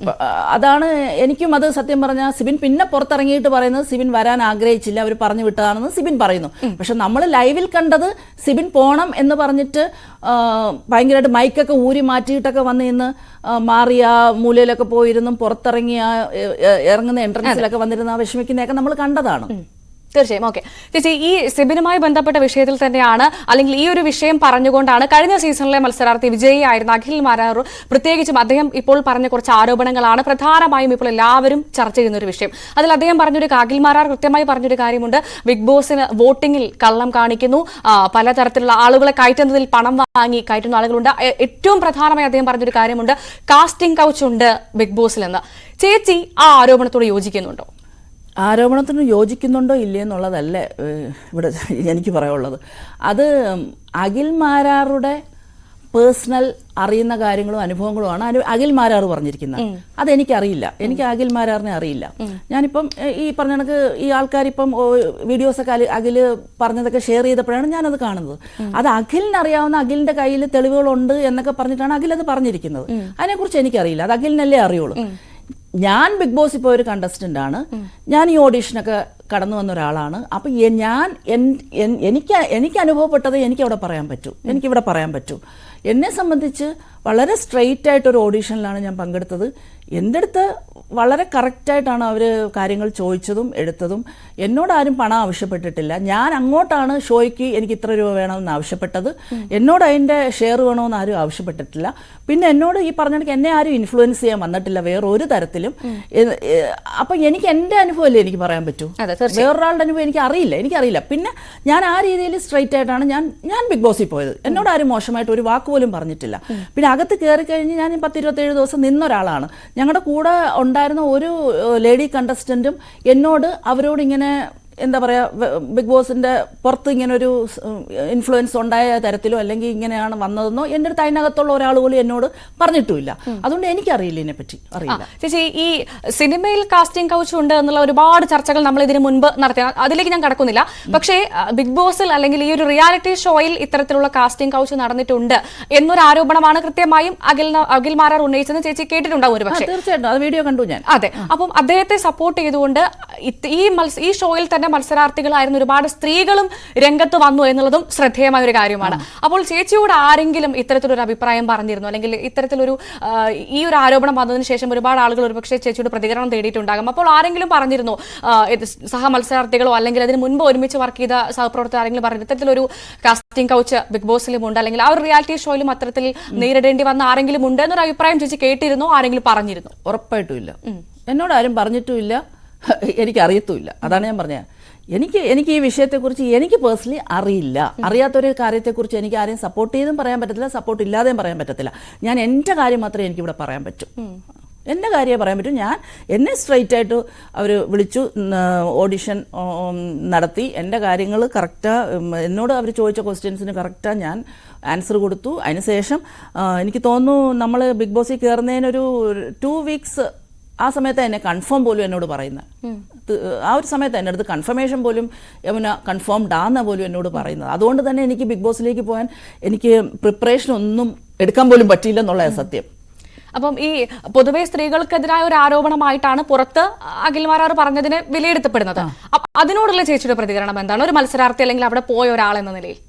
അതാണ് എനിക്കും അത് സത്യം പറഞ്ഞാൽ സിബിൻ പിന്നെ പുറത്തിറങ്ങിയിട്ട് പറയുന്നത് സിബിൻ വരാൻ ആഗ്രഹിച്ചില്ല, അവർ പറഞ്ഞു വിട്ടതാണെന്ന് സിബിൻ പറയുന്നു. പക്ഷെ നമ്മൾ ലൈവിൽ കണ്ടത് സിബിൻ പോണം എന്ന് പറഞ്ഞിട്ട് ഭയങ്കരമായിട്ട് മൈക്കൊക്കെ ഊരി മാറ്റിയിട്ടൊക്കെ വന്ന് ഇന്ന് മാറിയ മൂലയിലൊക്കെ പോയിരുന്നും പുറത്തിറങ്ങിയ ഇറങ്ങുന്ന എൻട്രൻസിലൊക്കെ വന്നിരുന്ന വിഷമിക്കുന്നതൊക്കെ നമ്മൾ കണ്ടതാണ്.
തീർച്ചയായും. ഓക്കെ ചേച്ചി, ഈ സിബിനുമായി ബന്ധപ്പെട്ട വിഷയത്തിൽ തന്നെയാണ് അല്ലെങ്കിൽ ഈ ഒരു വിഷയം പറഞ്ഞുകൊണ്ടാണ് കഴിഞ്ഞ സീസണിലെ മത്സരാർത്ഥി വിജയിയായിരുന്ന അഖിൽ മാരാർ പ്രത്യേകിച്ചും അദ്ദേഹം ഇപ്പോൾ പറഞ്ഞ കുറച്ച് ആരോപണങ്ങളാണ് പ്രധാനമായും ഇപ്പോൾ എല്ലാവരും ചർച്ച ചെയ്യുന്ന ഒരു വിഷയം. അതിൽ അദ്ദേഹം അഖിൽ മാരാർ കൃത്യമായി പറഞ്ഞൊരു കാര്യമുണ്ട്, ബിഗ് ബോസിന് വോട്ടിംഗിൽ കള്ളം കാണിക്കുന്നു, പലതരത്തിലുള്ള ആളുകളെ കയറ്റുന്നതിൽ പണം വാങ്ങി കയറ്റുന്ന ആളുകളുണ്ട്. ഏറ്റവും പ്രധാനമായി അദ്ദേഹം പറഞ്ഞൊരു കാര്യമുണ്ട്, കാസ്റ്റിംഗ് കൗച്ച് ഉണ്ട് ബിഗ് ബോസിൽ എന്ന്. ചേച്ചി ആ ആരോപണത്തോട് യോജിക്കുന്നുണ്ടോ?
ആരോപണത്തിന് യോജിക്കുന്നുണ്ടോ ഇല്ലേ എന്നുള്ളതല്ല ഇവിടെ എനിക്ക് പറയാനുള്ളത്. അത് അഖിൽ മാരാറുടെ പേഴ്സണൽ അറിയുന്ന കാര്യങ്ങളും അനുഭവങ്ങളുമാണ് അഖിൽ മാരാർ പറഞ്ഞിരിക്കുന്നത്. അതെനിക്കറിയില്ല, എനിക്ക് അഖിൽ മാരാറിനെ അറിയില്ല. ഞാനിപ്പം ഈ പറഞ്ഞ കണക്ക് ഈ ആൾക്കാരിപ്പം വീഡിയോസൊക്കെ അഖില് പറഞ്ഞതൊക്കെ ഷെയർ ചെയ്തപ്പോഴാണ് ഞാനത് കാണുന്നത്. അത് അഖിലിനറിയാവുന്ന അഖിലിന്റെ കയ്യിൽ തെളിവുകളുണ്ട് എന്നൊക്കെ പറഞ്ഞിട്ടാണ് അഖിൽ അത് പറഞ്ഞിരിക്കുന്നത്. അതിനെക്കുറിച്ച് എനിക്കറിയില്ല, അത് അഖിലിനല്ലേ അറിയുള്ളൂ. ഞാൻ ബിഗ് ബോസിൽ പോയ ഒരു കണ്ടസ്റ്റന്റ് ആണ്, ഞാൻ ഈ ഓഡീഷനൊക്കെ കടന്നു വന്ന ഒരാളാണ്. അപ്പം എനിക്ക് അനുഭവപ്പെട്ടത് എനിക്കവിടെ പറയാൻ പറ്റൂ, എനിക്കിവിടെ പറയാൻ പറ്റൂ. എന്നെ സംബന്ധിച്ച് വളരെ സ്ട്രെയിറ്റ് ആയിട്ടൊരു ഓഡീഷനിലാണ് ഞാൻ പങ്കെടുത്തത്. എൻ്റെ അടുത്ത് വളരെ കറക്റ്റായിട്ടാണ് അവർ കാര്യങ്ങൾ ചോദിച്ചതും എടുത്തതും. എന്നോട് ആരും പണം ആവശ്യപ്പെട്ടിട്ടില്ല. ഞാൻ അങ്ങോട്ടാണ് ഷോയ്ക്ക് എനിക്ക് ഇത്ര രൂപ വേണമെന്ന് ആവശ്യപ്പെട്ടത്. എന്നോട് അതിൻ്റെ ഷെയർ വേണമെന്ന് ആരും ആവശ്യപ്പെട്ടിട്ടില്ല. പിന്നെ എന്നോട് ഈ പറഞ്ഞിടയ്ക്ക് എന്നെ ആരും ഇൻഫ്ലുവൻസ് ചെയ്യാൻ വന്നിട്ടില്ല വേറൊരു തരത്തിലും. അപ്പം എനിക്ക് എൻ്റെ അനുഭവമല്ലേ എനിക്ക് പറയാൻ പറ്റൂ, വേറൊരാളുടെ അനുഭവം എനിക്കറിയില്ല. പിന്നെ ഞാൻ ആ രീതിയിൽ സ്ട്രൈറ്റ് ആയിട്ടാണ് ഞാൻ ബിഗ് ബോസിൽ പോയത്. എന്നോട് ആരും മോശമായിട്ട് ഒരു വാക്ക് പോലും പറഞ്ഞിട്ടില്ല. പിന്നെ അകത്ത് കയറി കഴിഞ്ഞ് ഞാൻ 10-27 ദിവസം നിന്നൊരാളാണ്. ഞങ്ങളുടെ കൂടെ ഉണ്ടായിരുന്ന ഒരു ലേഡി കണ്ടസ്റ്റൻറ്റും എന്നോട് അവരോട് ഇങ്ങനെ എന്താ പറയുക, ബിഗ് ബോസിൻ്റെ പുറത്ത് ഇങ്ങനെ ഒരു ഇൻഫ്ലുവൻസ് ഉണ്ടായ തരത്തിലോ അല്ലെങ്കിൽ ഇങ്ങനെയാണ് വന്നതെന്നോ എൻ്റെ അടുത്ത് അതിനകത്തുള്ള ഒരാൾ പോലും എന്നോട് പറഞ്ഞിട്ടുമില്ല. അതുകൊണ്ട് എനിക്കറിയില്ല, ഇതിനെപ്പറ്റി അറിയില്ല.
ചേച്ചി, ഈ സിനിമയിൽ കാസ്റ്റിംഗ് കൗച്ച് ഉണ്ട് എന്നുള്ള ഒരുപാട് ചർച്ചകൾ നമ്മൾ ഇതിന് മുൻപ് നടത്തി, അതിലേക്ക് ഞാൻ കടക്കുന്നില്ല. പക്ഷേ ബിഗ് ബോസിൽ അല്ലെങ്കിൽ ഈ ഒരു റിയാലിറ്റി ഷോയിൽ ഇത്തരത്തിലുള്ള കാസ്റ്റിംഗ് കൗച്ച് നടന്നിട്ടുണ്ട് എന്നൊരു ആരോപണമാണ് കൃത്യമായും അഖിൽ മാരാർ ഉന്നയിച്ചെന്ന് ചേച്ചി കേട്ടിട്ടുണ്ടാവും ഒരു പക്ഷേ.
തീർച്ചയായിട്ടും അത് വീഡിയോ കണ്ടു ഞാൻ.
അതെ, അപ്പം അദ്ദേഹത്തെ സപ്പോർട്ട് ചെയ്തുകൊണ്ട് ഈ ഷോയിൽ തന്നെ മത്സരാർത്ഥികളായിരുന്ന ഒരുപാട് സ്ത്രീകളും രംഗത്ത് വന്നു എന്നുള്ളതും ശ്രദ്ധേയമായ ഒരു കാര്യമാണ്. അപ്പോൾ ചേച്ചിയോട് ആരെങ്കിലും ഇത്തരത്തിലൊരു അഭിപ്രായം പറഞ്ഞിരുന്നു, അല്ലെങ്കിൽ ഇത്തരത്തിലൊരു ഈ ഒരു ആരോപണം വന്നതിന് ശേഷം ഒരുപാട് ആളുകൾ ഒരുപക്ഷെ ചേച്ചിയോട് പ്രതികരണം തേടിയിട്ടുണ്ടാകും. അപ്പോൾ ആരെങ്കിലും പറഞ്ഞിരുന്നു, സഹ മത്സരാർത്ഥികളോ അല്ലെങ്കിൽ അതിന് മുൻപ് ഒരുമിച്ച് വർക്ക് ചെയ്ത സഹപ്രവർത്തകർ ആരെങ്കിലും പറഞ്ഞു ഇത്തരത്തിലൊരു കാസ്റ്റിംഗ് കൗച്ച് ബിഗ് ബോസിലും ഉണ്ട്, അല്ലെങ്കിൽ ആ ഒരു റിയാലിറ്റി ഷോയിലും അത്തരത്തിൽ നേരിടേണ്ടി വന്ന ആരെങ്കിലും ഉണ്ട് എന്നൊരു അഭിപ്രായം ചേച്ചി കേട്ടിരുന്നോ, ആരെങ്കിലും പറഞ്ഞിരുന്നു?
ഉറപ്പായിട്ടും ഇല്ല. എന്നോട് ആരും പറഞ്ഞിട്ടുമില്ല, എനിക്കറിയത്തുമില്ല. അതാണ് ഞാൻ പറഞ്ഞത്. എനിക്ക് ഈ വിഷയത്തെക്കുറിച്ച് എനിക്ക് പേഴ്സണലി അറിയില്ല. അറിയാത്തൊരു കാര്യത്തെക്കുറിച്ച് എനിക്ക് ആരെയും സപ്പോർട്ട് ചെയ്തും പറയാൻ പറ്റത്തില്ല, സപ്പോർട്ട് ഇല്ലാതെയും പറയാൻ പറ്റത്തില്ല. ഞാൻ എൻ്റെ കാര്യം മാത്രമേ എനിക്കിവിടെ പറയാൻ പറ്റൂ. എൻ്റെ കാര്യമേ പറയാൻ പറ്റും. എന്നെ സ്ട്രൈറ്റ് ആയിട്ട് അവർ വിളിച്ചു, ഓഡിഷൻ നടത്തി, എൻ്റെ കാര്യങ്ങൾ കറക്റ്റാണ്, എന്നോട് അവർ ചോദിച്ച ക്വസ്റ്റ്യൻസിന് കറക്റ്റാണ് ഞാൻ ആൻസർ കൊടുത്തു. അതിനുശേഷം എനിക്ക് തോന്നുന്നു നമ്മൾ ബിഗ് ബോസിൽ കയറുന്നതിനൊരു 2 വീക്സ് ആ സമയത്ത് എന്നെ കൺഫേം പോലും എന്നോട് പറയുന്നത്. ആ ഒരു സമയത്ത് എൻ്റെ അടുത്ത് കൺഫർമേഷൻ പോലും യമുന കൺഫേംഡ് ആണെന്ന് പോലും എന്നോട് പറയുന്നത്. അതുകൊണ്ട് തന്നെ എനിക്ക് ബിഗ് ബോസിലേക്ക് പോകാൻ എനിക്ക് പ്രിപ്പറേഷൻ ഒന്നും എടുക്കാൻ പോലും പറ്റിയില്ല എന്നുള്ളത് സത്യം.
അപ്പം ഈ പൊതുവെ സ്ത്രീകൾക്കെതിരായ ഒരു ആരോപണമായിട്ടാണ് പുറത്ത് അഖിൽ മാരാർ പറഞ്ഞതിനെ വിലയിരുത്തപ്പെടുന്നത്. അതിനോടുള്ള ചേച്ചിയുടെ പ്രതികരണം എന്താണ്, ഒരു മത്സരാർത്ഥി അല്ലെങ്കിൽ അവിടെ പോയ ഒരാളെന്ന നിലയിൽ?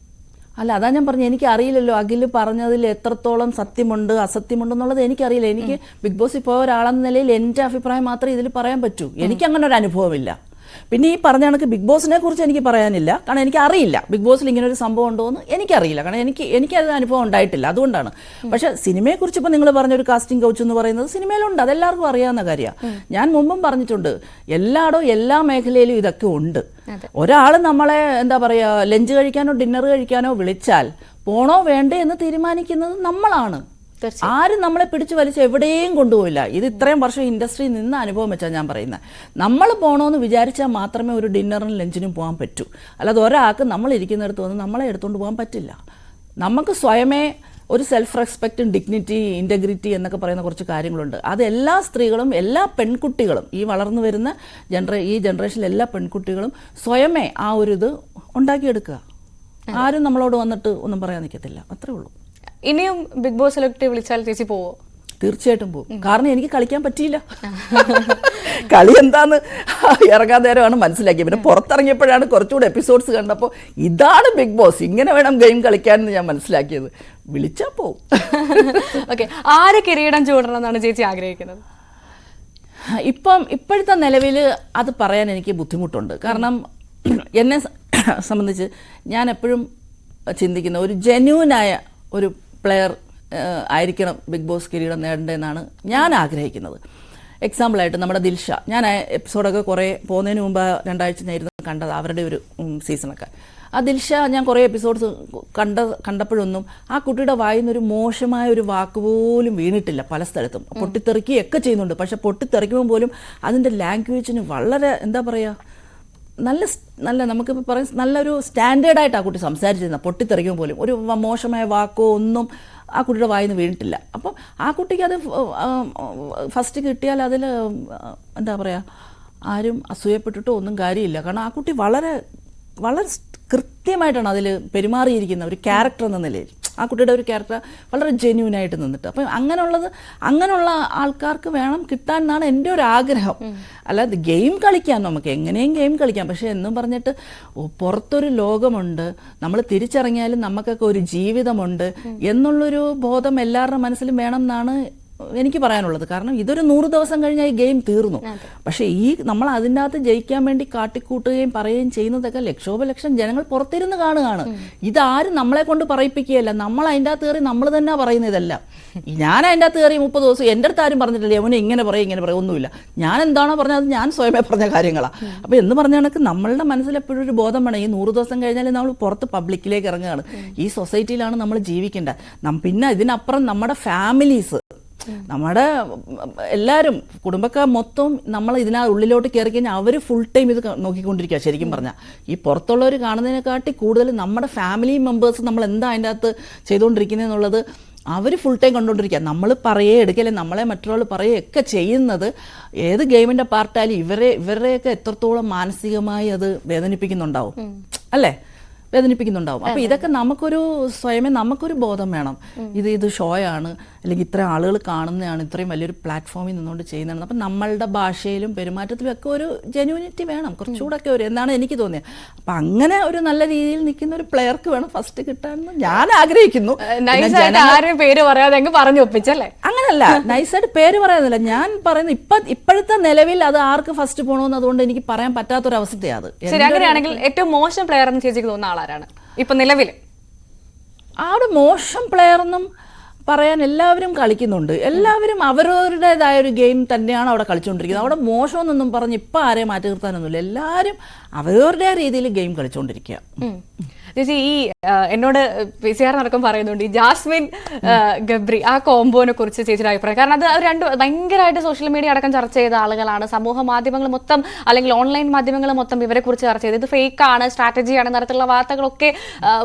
അല്ല, അതാ ഞാൻ പറഞ്ഞു, എനിക്ക് അറിയില്ലല്ലോ അഖിൽ പറഞ്ഞതിൽ എത്രത്തോളം സത്യമുണ്ട് അസത്യമുണ്ടെന്നുള്ളത് എനിക്കറിയില്ല. എനിക്ക് ബിഗ് ബോസിൽ പോയ ഒരാളെന്ന നിലയിൽ എൻ്റെ അഭിപ്രായം മാത്രമേ ഇതിൽ പറയാൻ പറ്റൂ. എനിക്കങ്ങനെ ഒരു അനുഭവമില്ല. പിന്നെ ഈ പറഞ്ഞ കണക്ക് ബിഗ് ബോസിനെ കുറിച്ച് എനിക്ക് പറയാനില്ല, കാരണം എനിക്കറിയില്ല ബിഗ് ബോസിൽ ഇങ്ങനെ ഒരു സംഭവം ഉണ്ടോ എന്ന് എനിക്കറിയില്ല, കാരണം എനിക്കത് അനുഭവം ഉണ്ടായിട്ടില്ല, അതുകൊണ്ടാണ്. പക്ഷെ സിനിമയെക്കുറിച്ച് ഇപ്പോൾ നിങ്ങൾ പറഞ്ഞൊരു കാസ്റ്റിംഗ് കൗച്ച് എന്ന് പറയുന്നത് സിനിമയിലുണ്ട്, അതെല്ലാവർക്കും അറിയാവുന്ന കാര്യമാണ്. ഞാൻ മുമ്പും പറഞ്ഞിട്ടുണ്ട്, എല്ലാ മേഖലയിലും ഇതൊക്കെ ഉണ്ട്. ഒരാൾ നമ്മളെ എന്താ പറയുക, ലഞ്ച് കഴിക്കാനോ ഡിന്നർ കഴിക്കാനോ വിളിച്ചാൽ പോണോ വേണ്ടേ എന്ന് തീരുമാനിക്കുന്നത് നമ്മളാണ്. ആരും നമ്മളെ പിടിച്ചു വലിച്ച് എവിടെയും കൊണ്ടുപോയില്ല. ഇത് ഇത്രയും വർഷം ഇൻഡസ്ട്രിയിൽ നിന്ന് അനുഭവം വെച്ചാൽ ഞാൻ പറയുന്നത്. നമ്മൾ പോകണമെന്ന് വിചാരിച്ചാൽ മാത്രമേ ഒരു ഡിന്നറിനും ലഞ്ചിനും പോകാൻ പറ്റൂ. അല്ലാതെ ഒരാൾക്ക് നമ്മൾ ഇരിക്കുന്നിടത്ത് വന്ന് നമ്മളെ എടുത്തുകൊണ്ട് പോകാൻ പറ്റില്ല. നമുക്ക് സ്വയമേ ഒരു സെൽഫ് റെസ്പെക്റ്റും ഡിഗ്നിറ്റി ഇൻറ്റഗ്രിറ്റി എന്നൊക്കെ പറയുന്ന കുറച്ച് കാര്യങ്ങളുണ്ട്. അത് എല്ലാ സ്ത്രീകളും എല്ലാ പെൺകുട്ടികളും ഈ വളർന്നു വരുന്ന ഈ ജനറേഷനിലെ എല്ലാ പെൺകുട്ടികളും സ്വയമേ ആ ഒരു ഇത് ഉണ്ടാക്കിയെടുക്കുക. ആരും നമ്മളോട് വന്നിട്ട് ഒന്നും പറയാൻ നിൽക്കത്തില്ല, അത്രേ ഉള്ളൂ.
ഇനിയും ബിഗ് ബോസ് സെലക്ട് വിളിച്ചാൽ ചേച്ചി പോവോ?
തീർച്ചയായിട്ടും പോകും. കാരണം എനിക്ക് കളിക്കാൻ പറ്റിയില്ല. കളി എന്താന്ന് ഇറങ്ങാൻ നേരമാണ് മനസ്സിലാക്കിയത്. പിന്നെ പുറത്തിറങ്ങിയപ്പോഴാണ് കുറച്ചുകൂടെ എപ്പിസോഡ്സ് കണ്ടപ്പോൾ ഇതാണ് ബിഗ് ബോസ്, ഇങ്ങനെ വേണം ഗെയിം കളിക്കാനെന്ന് ഞാൻ മനസ്സിലാക്കിയത്. വിളിച്ചാൽ പോവും.
ഓക്കെ, ആര് കിരീടം ചൂടണം എന്നാണ് ചേച്ചി ആഗ്രഹിക്കുന്നത്?
ഇപ്പോഴത്തെ നിലവിൽ അത് പറയാൻ എനിക്ക് ബുദ്ധിമുട്ടുണ്ട്. കാരണം എന്നെ സംബന്ധിച്ച് ഞാൻ എപ്പോഴും ചിന്തിക്കുന്ന ഒരു ജെന്യൂനായ ഒരു പ്ലെയർ ആയിരിക്കണം ബിഗ് ബോസ് കിരീടം നേടേണ്ടതെന്നാണ് ഞാൻ ആഗ്രഹിക്കുന്നത്. എക്സാമ്പിളായിട്ട് നമ്മുടെ ദിൽഷ, ഞാൻ ആ എപ്പിസോഡൊക്കെ കുറേ പോകുന്നതിന് മുമ്പ് 2 ആഴ്ച ഞാൻ ഇരുന്ന് കണ്ടത് അവരുടെ ഒരു സീസണൊക്കെ. ആ ദിൽഷ ഞാൻ കുറേ എപ്പിസോഡ്സ് കണ്ടപ്പോഴൊന്നും ആ കുട്ടിയുടെ വായിൽ നിന്നൊരു മോശമായ ഒരു വാക്ക് പോലും വീണിട്ടില്ല. പല സ്ഥലത്തും പൊട്ടിത്തെറിക്കുകയൊക്കെ ചെയ്യുന്നുണ്ട്. പക്ഷെ പൊട്ടിത്തെറിക്കുമ്പോൾ പോലും അതിൻ്റെ ലാംഗ്വേജിന് വളരെ എന്താ പറയുക, നല്ല നമുക്കിപ്പോൾ പറയാം നല്ലൊരു സ്റ്റാൻഡേർഡായിട്ട് ആ കുട്ടി സംസാരിച്ചിരുന്ന, പൊട്ടിത്തെറിക്കുമ്പോൾ പോലും ഒരു മോശമായ വാക്കോ ഒന്നും ആ കുട്ടിയുടെ വായിൽ നിന്ന് വീണിട്ടില്ല. അപ്പം ആ കുട്ടിക്ക് അത് ഫസ്റ്റ് കിട്ടിയാൽ അതിൽ എന്താ പറയുക, ആരും അസൂയപ്പെട്ടിട്ടോ ഒന്നും കാര്യമില്ല. കാരണം ആ കുട്ടി വളരെ വളരെ കൃത്യമായിട്ടാണ് അതിൽ പെരുമാറിയിരിക്കുന്ന ഒരു ക്യാരക്ടർ എന്ന നിലയിൽ. ആ കുട്ടിയുടെ ഒരു ക്യാരക്ടർ വളരെ ജെന്യൂനായിട്ട് നിന്നിട്ട്. അപ്പം അങ്ങനെയുള്ള ആൾക്കാർക്ക് വേണം കിട്ടാൻ എന്നാണ് എൻ്റെ ഒരു ആഗ്രഹം. അല്ലാതെ ഗെയിം കളിക്കാം, നമുക്ക് എങ്ങനെയും ഗെയിം കളിക്കാം. പക്ഷെ എന്നും പറഞ്ഞിട്ട് പുറത്തൊരു ലോകമുണ്ട്, നമ്മൾ തിരിച്ചറിഞ്ഞാലും നമുക്കൊക്കെ ഒരു ജീവിതമുണ്ട് എന്നുള്ളൊരു ബോധം എല്ലാവരുടെ മനസ്സിലും വേണം എന്നാണ് എനിക്ക് പറയാനുള്ളത്. കാരണം ഇതൊരു 100 ദിവസം കഴിഞ്ഞാൽ ഈ ഗെയിം തീർന്നു. പക്ഷേ നമ്മൾ അതിൻ്റെ അകത്ത് ജയിക്കാൻ വേണ്ടി കാട്ടിക്കൂട്ടുകയും പറയുകയും ചെയ്യുന്നതൊക്കെ ലക്ഷോപലക്ഷം ജനങ്ങൾ പുറത്തിരുന്ന് കാണുകയാണ്. ഇതാരും നമ്മളെ കൊണ്ട് പറയിപ്പിക്കുകയല്ല, നമ്മൾ അതിൻ്റെ അകത്ത് കയറി നമ്മൾ തന്നെ പറയുന്നതല്ല. ഞാൻ അതിൻ്റെ അകത്ത് കയറി 30 ദിവസം എൻ്റെ അടുത്ത് ആരും പറഞ്ഞിട്ടില്ല അവനെ ഇങ്ങനെ പറയും ഒന്നുമില്ല. ഞാൻ എന്താണോ പറഞ്ഞത് അത് ഞാൻ സ്വയമേ പറഞ്ഞ കാര്യങ്ങളാണ്. അപ്പോൾ എന്ന് പറഞ്ഞ കണക്ക് നമ്മളുടെ മനസ്സിൽ എപ്പോഴും ഒരു ബോധം വേണം. ഈ 100 ദിവസം കഴിഞ്ഞാൽ നമ്മൾ പുറത്ത് പബ്ലിക്കിലേക്ക് ഇറങ്ങുകയാണ്. ഈ സൊസൈറ്റിയിലാണ് നമ്മൾ ജീവിക്കേണ്ടത്. പിന്നെ ഇതിനപ്പുറം നമ്മുടെ ഫാമിലീസ്, നമ്മുടെ എല്ലാവരും കുടുംബക്കാർ മൊത്തം നമ്മൾ ഉള്ളിലോട്ട് കയറി കഴിഞ്ഞാൽ അവർ ഫുൾ ടൈം ഇത് നോക്കിക്കൊണ്ടിരിക്കുക. ശരിക്കും പറഞ്ഞാൽ ഈ പുറത്തുള്ളവർ കാണുന്നതിനെക്കാട്ടി കൂടുതൽ നമ്മുടെ ഫാമിലി മെമ്പേഴ്സ് നമ്മൾ എന്താ അതിൻ്റെ അകത്ത് ചെയ്തുകൊണ്ടിരിക്കുന്നതെന്നുള്ളത് അവർ ഫുൾ ടൈം കണ്ടുകൊണ്ടിരിക്കുക. നമ്മൾ പറയേ എടുക്കല്ലേ, നമ്മളെ മറ്റൊരാൾ പറയുകയൊക്കെ ചെയ്യുന്നത് ഏത് ഗെയിമിൻ്റെ പാർട്ടായാലും ഇവരെയൊക്കെ എത്രത്തോളം മാനസികമായി അത് വേദനിപ്പിക്കുന്നുണ്ടാവും, അല്ലേ? വേദനിപ്പിക്കുന്നുണ്ടാവും. അപ്പോൾ ഇതൊക്കെ നമുക്കൊരു ബോധം വേണം. ഇത് ഷോയാണ്, അല്ലെങ്കിൽ ഇത്രയും ആളുകൾ കാണുന്നതാണ്, ഇത്രയും വലിയൊരു പ്ലാറ്റ്ഫോമിൽ നിന്നുകൊണ്ട് ചെയ്യുന്നതാണ്. അപ്പം നമ്മളുടെ ഭാഷയിലും പെരുമാറ്റത്തിലും ഒക്കെ ഒരു ജെന്യൂനിറ്റി വേണം, കുറച്ചുകൂടെ ഒക്കെ എന്നാണ് എനിക്ക് തോന്നിയത്. അപ്പം അങ്ങനെ ഒരു നല്ല രീതിയിൽ നിൽക്കുന്ന ഒരു പ്ലെയർക്ക് വേണം ഫസ്റ്റ് കിട്ടാനെന്ന് ഞാൻ ആഗ്രഹിക്കുന്നു.
ആരും പേര് പറയാതെ പറഞ്ഞു ഒപ്പിച്ചല്ലേ?
അങ്ങനല്ല, നൈസായിട്ട് പേര് പറയാനില്ല. ഞാൻ പറയുന്നത് ഇപ്പോഴത്തെ നിലവിൽ അത് ആർക്ക് ഫസ്റ്റ് പോകണമെന്ന് അതുകൊണ്ട് എനിക്ക് പറയാൻ പറ്റാത്തൊരവസ്ഥയാണ് അത്.
ശരി, അങ്ങനെയാണെങ്കിൽ ഏറ്റവും മോശം പ്ലെയർ എന്ന് ചേച്ചിക്ക് തോന്നുന്ന ആളാരാണ് ഇപ്പൊ നിലവിൽ?
അവിടെ മോശം പ്ലെയർ എന്നും പറയാൻ എല്ലാവരും കളിക്കുന്നുണ്ട്. എല്ലാവരും അവരവരുടേതായ ഒരു ഗെയിം തന്നെയാണ് അവിടെ കളിച്ചുകൊണ്ടിരിക്കുന്നത്. അവിടെ മോശമെന്നൊന്നും പറഞ്ഞ് ഇപ്പം ആരെയും മാറ്റി നിർത്താനൊന്നുമില്ല. എല്ലാവരും അവരവരുടെ രീതിയിൽ ഗെയിം കളിച്ചുകൊണ്ടിരിക്കുക.
ചേച്ചി, ഈ എന്നോട് PCR നടക്കം പറയുന്നുണ്ട് ഈ ജാസ്മിൻ ഗബ്രി ആ കോംബോനെ കുറിച്ച് ചേച്ചിയുടെ അഭിപ്രായം. കാരണം അത് രണ്ട് ഭയങ്കരമായിട്ട് സോഷ്യൽ മീഡിയ അടക്കം ചർച്ച ചെയ്ത ആളുകളാണ്. സമൂഹ മാധ്യമങ്ങൾ മൊത്തം അല്ലെങ്കിൽ ഓൺലൈൻ മാധ്യമങ്ങൾ മൊത്തം ഇവരെ കുറിച്ച് ചർച്ച ചെയ്ത് ഇത് ഫേക്കാണ്, സ്ട്രാറ്റജിയാണ്, തരത്തിലുള്ള വാർത്തകളൊക്കെ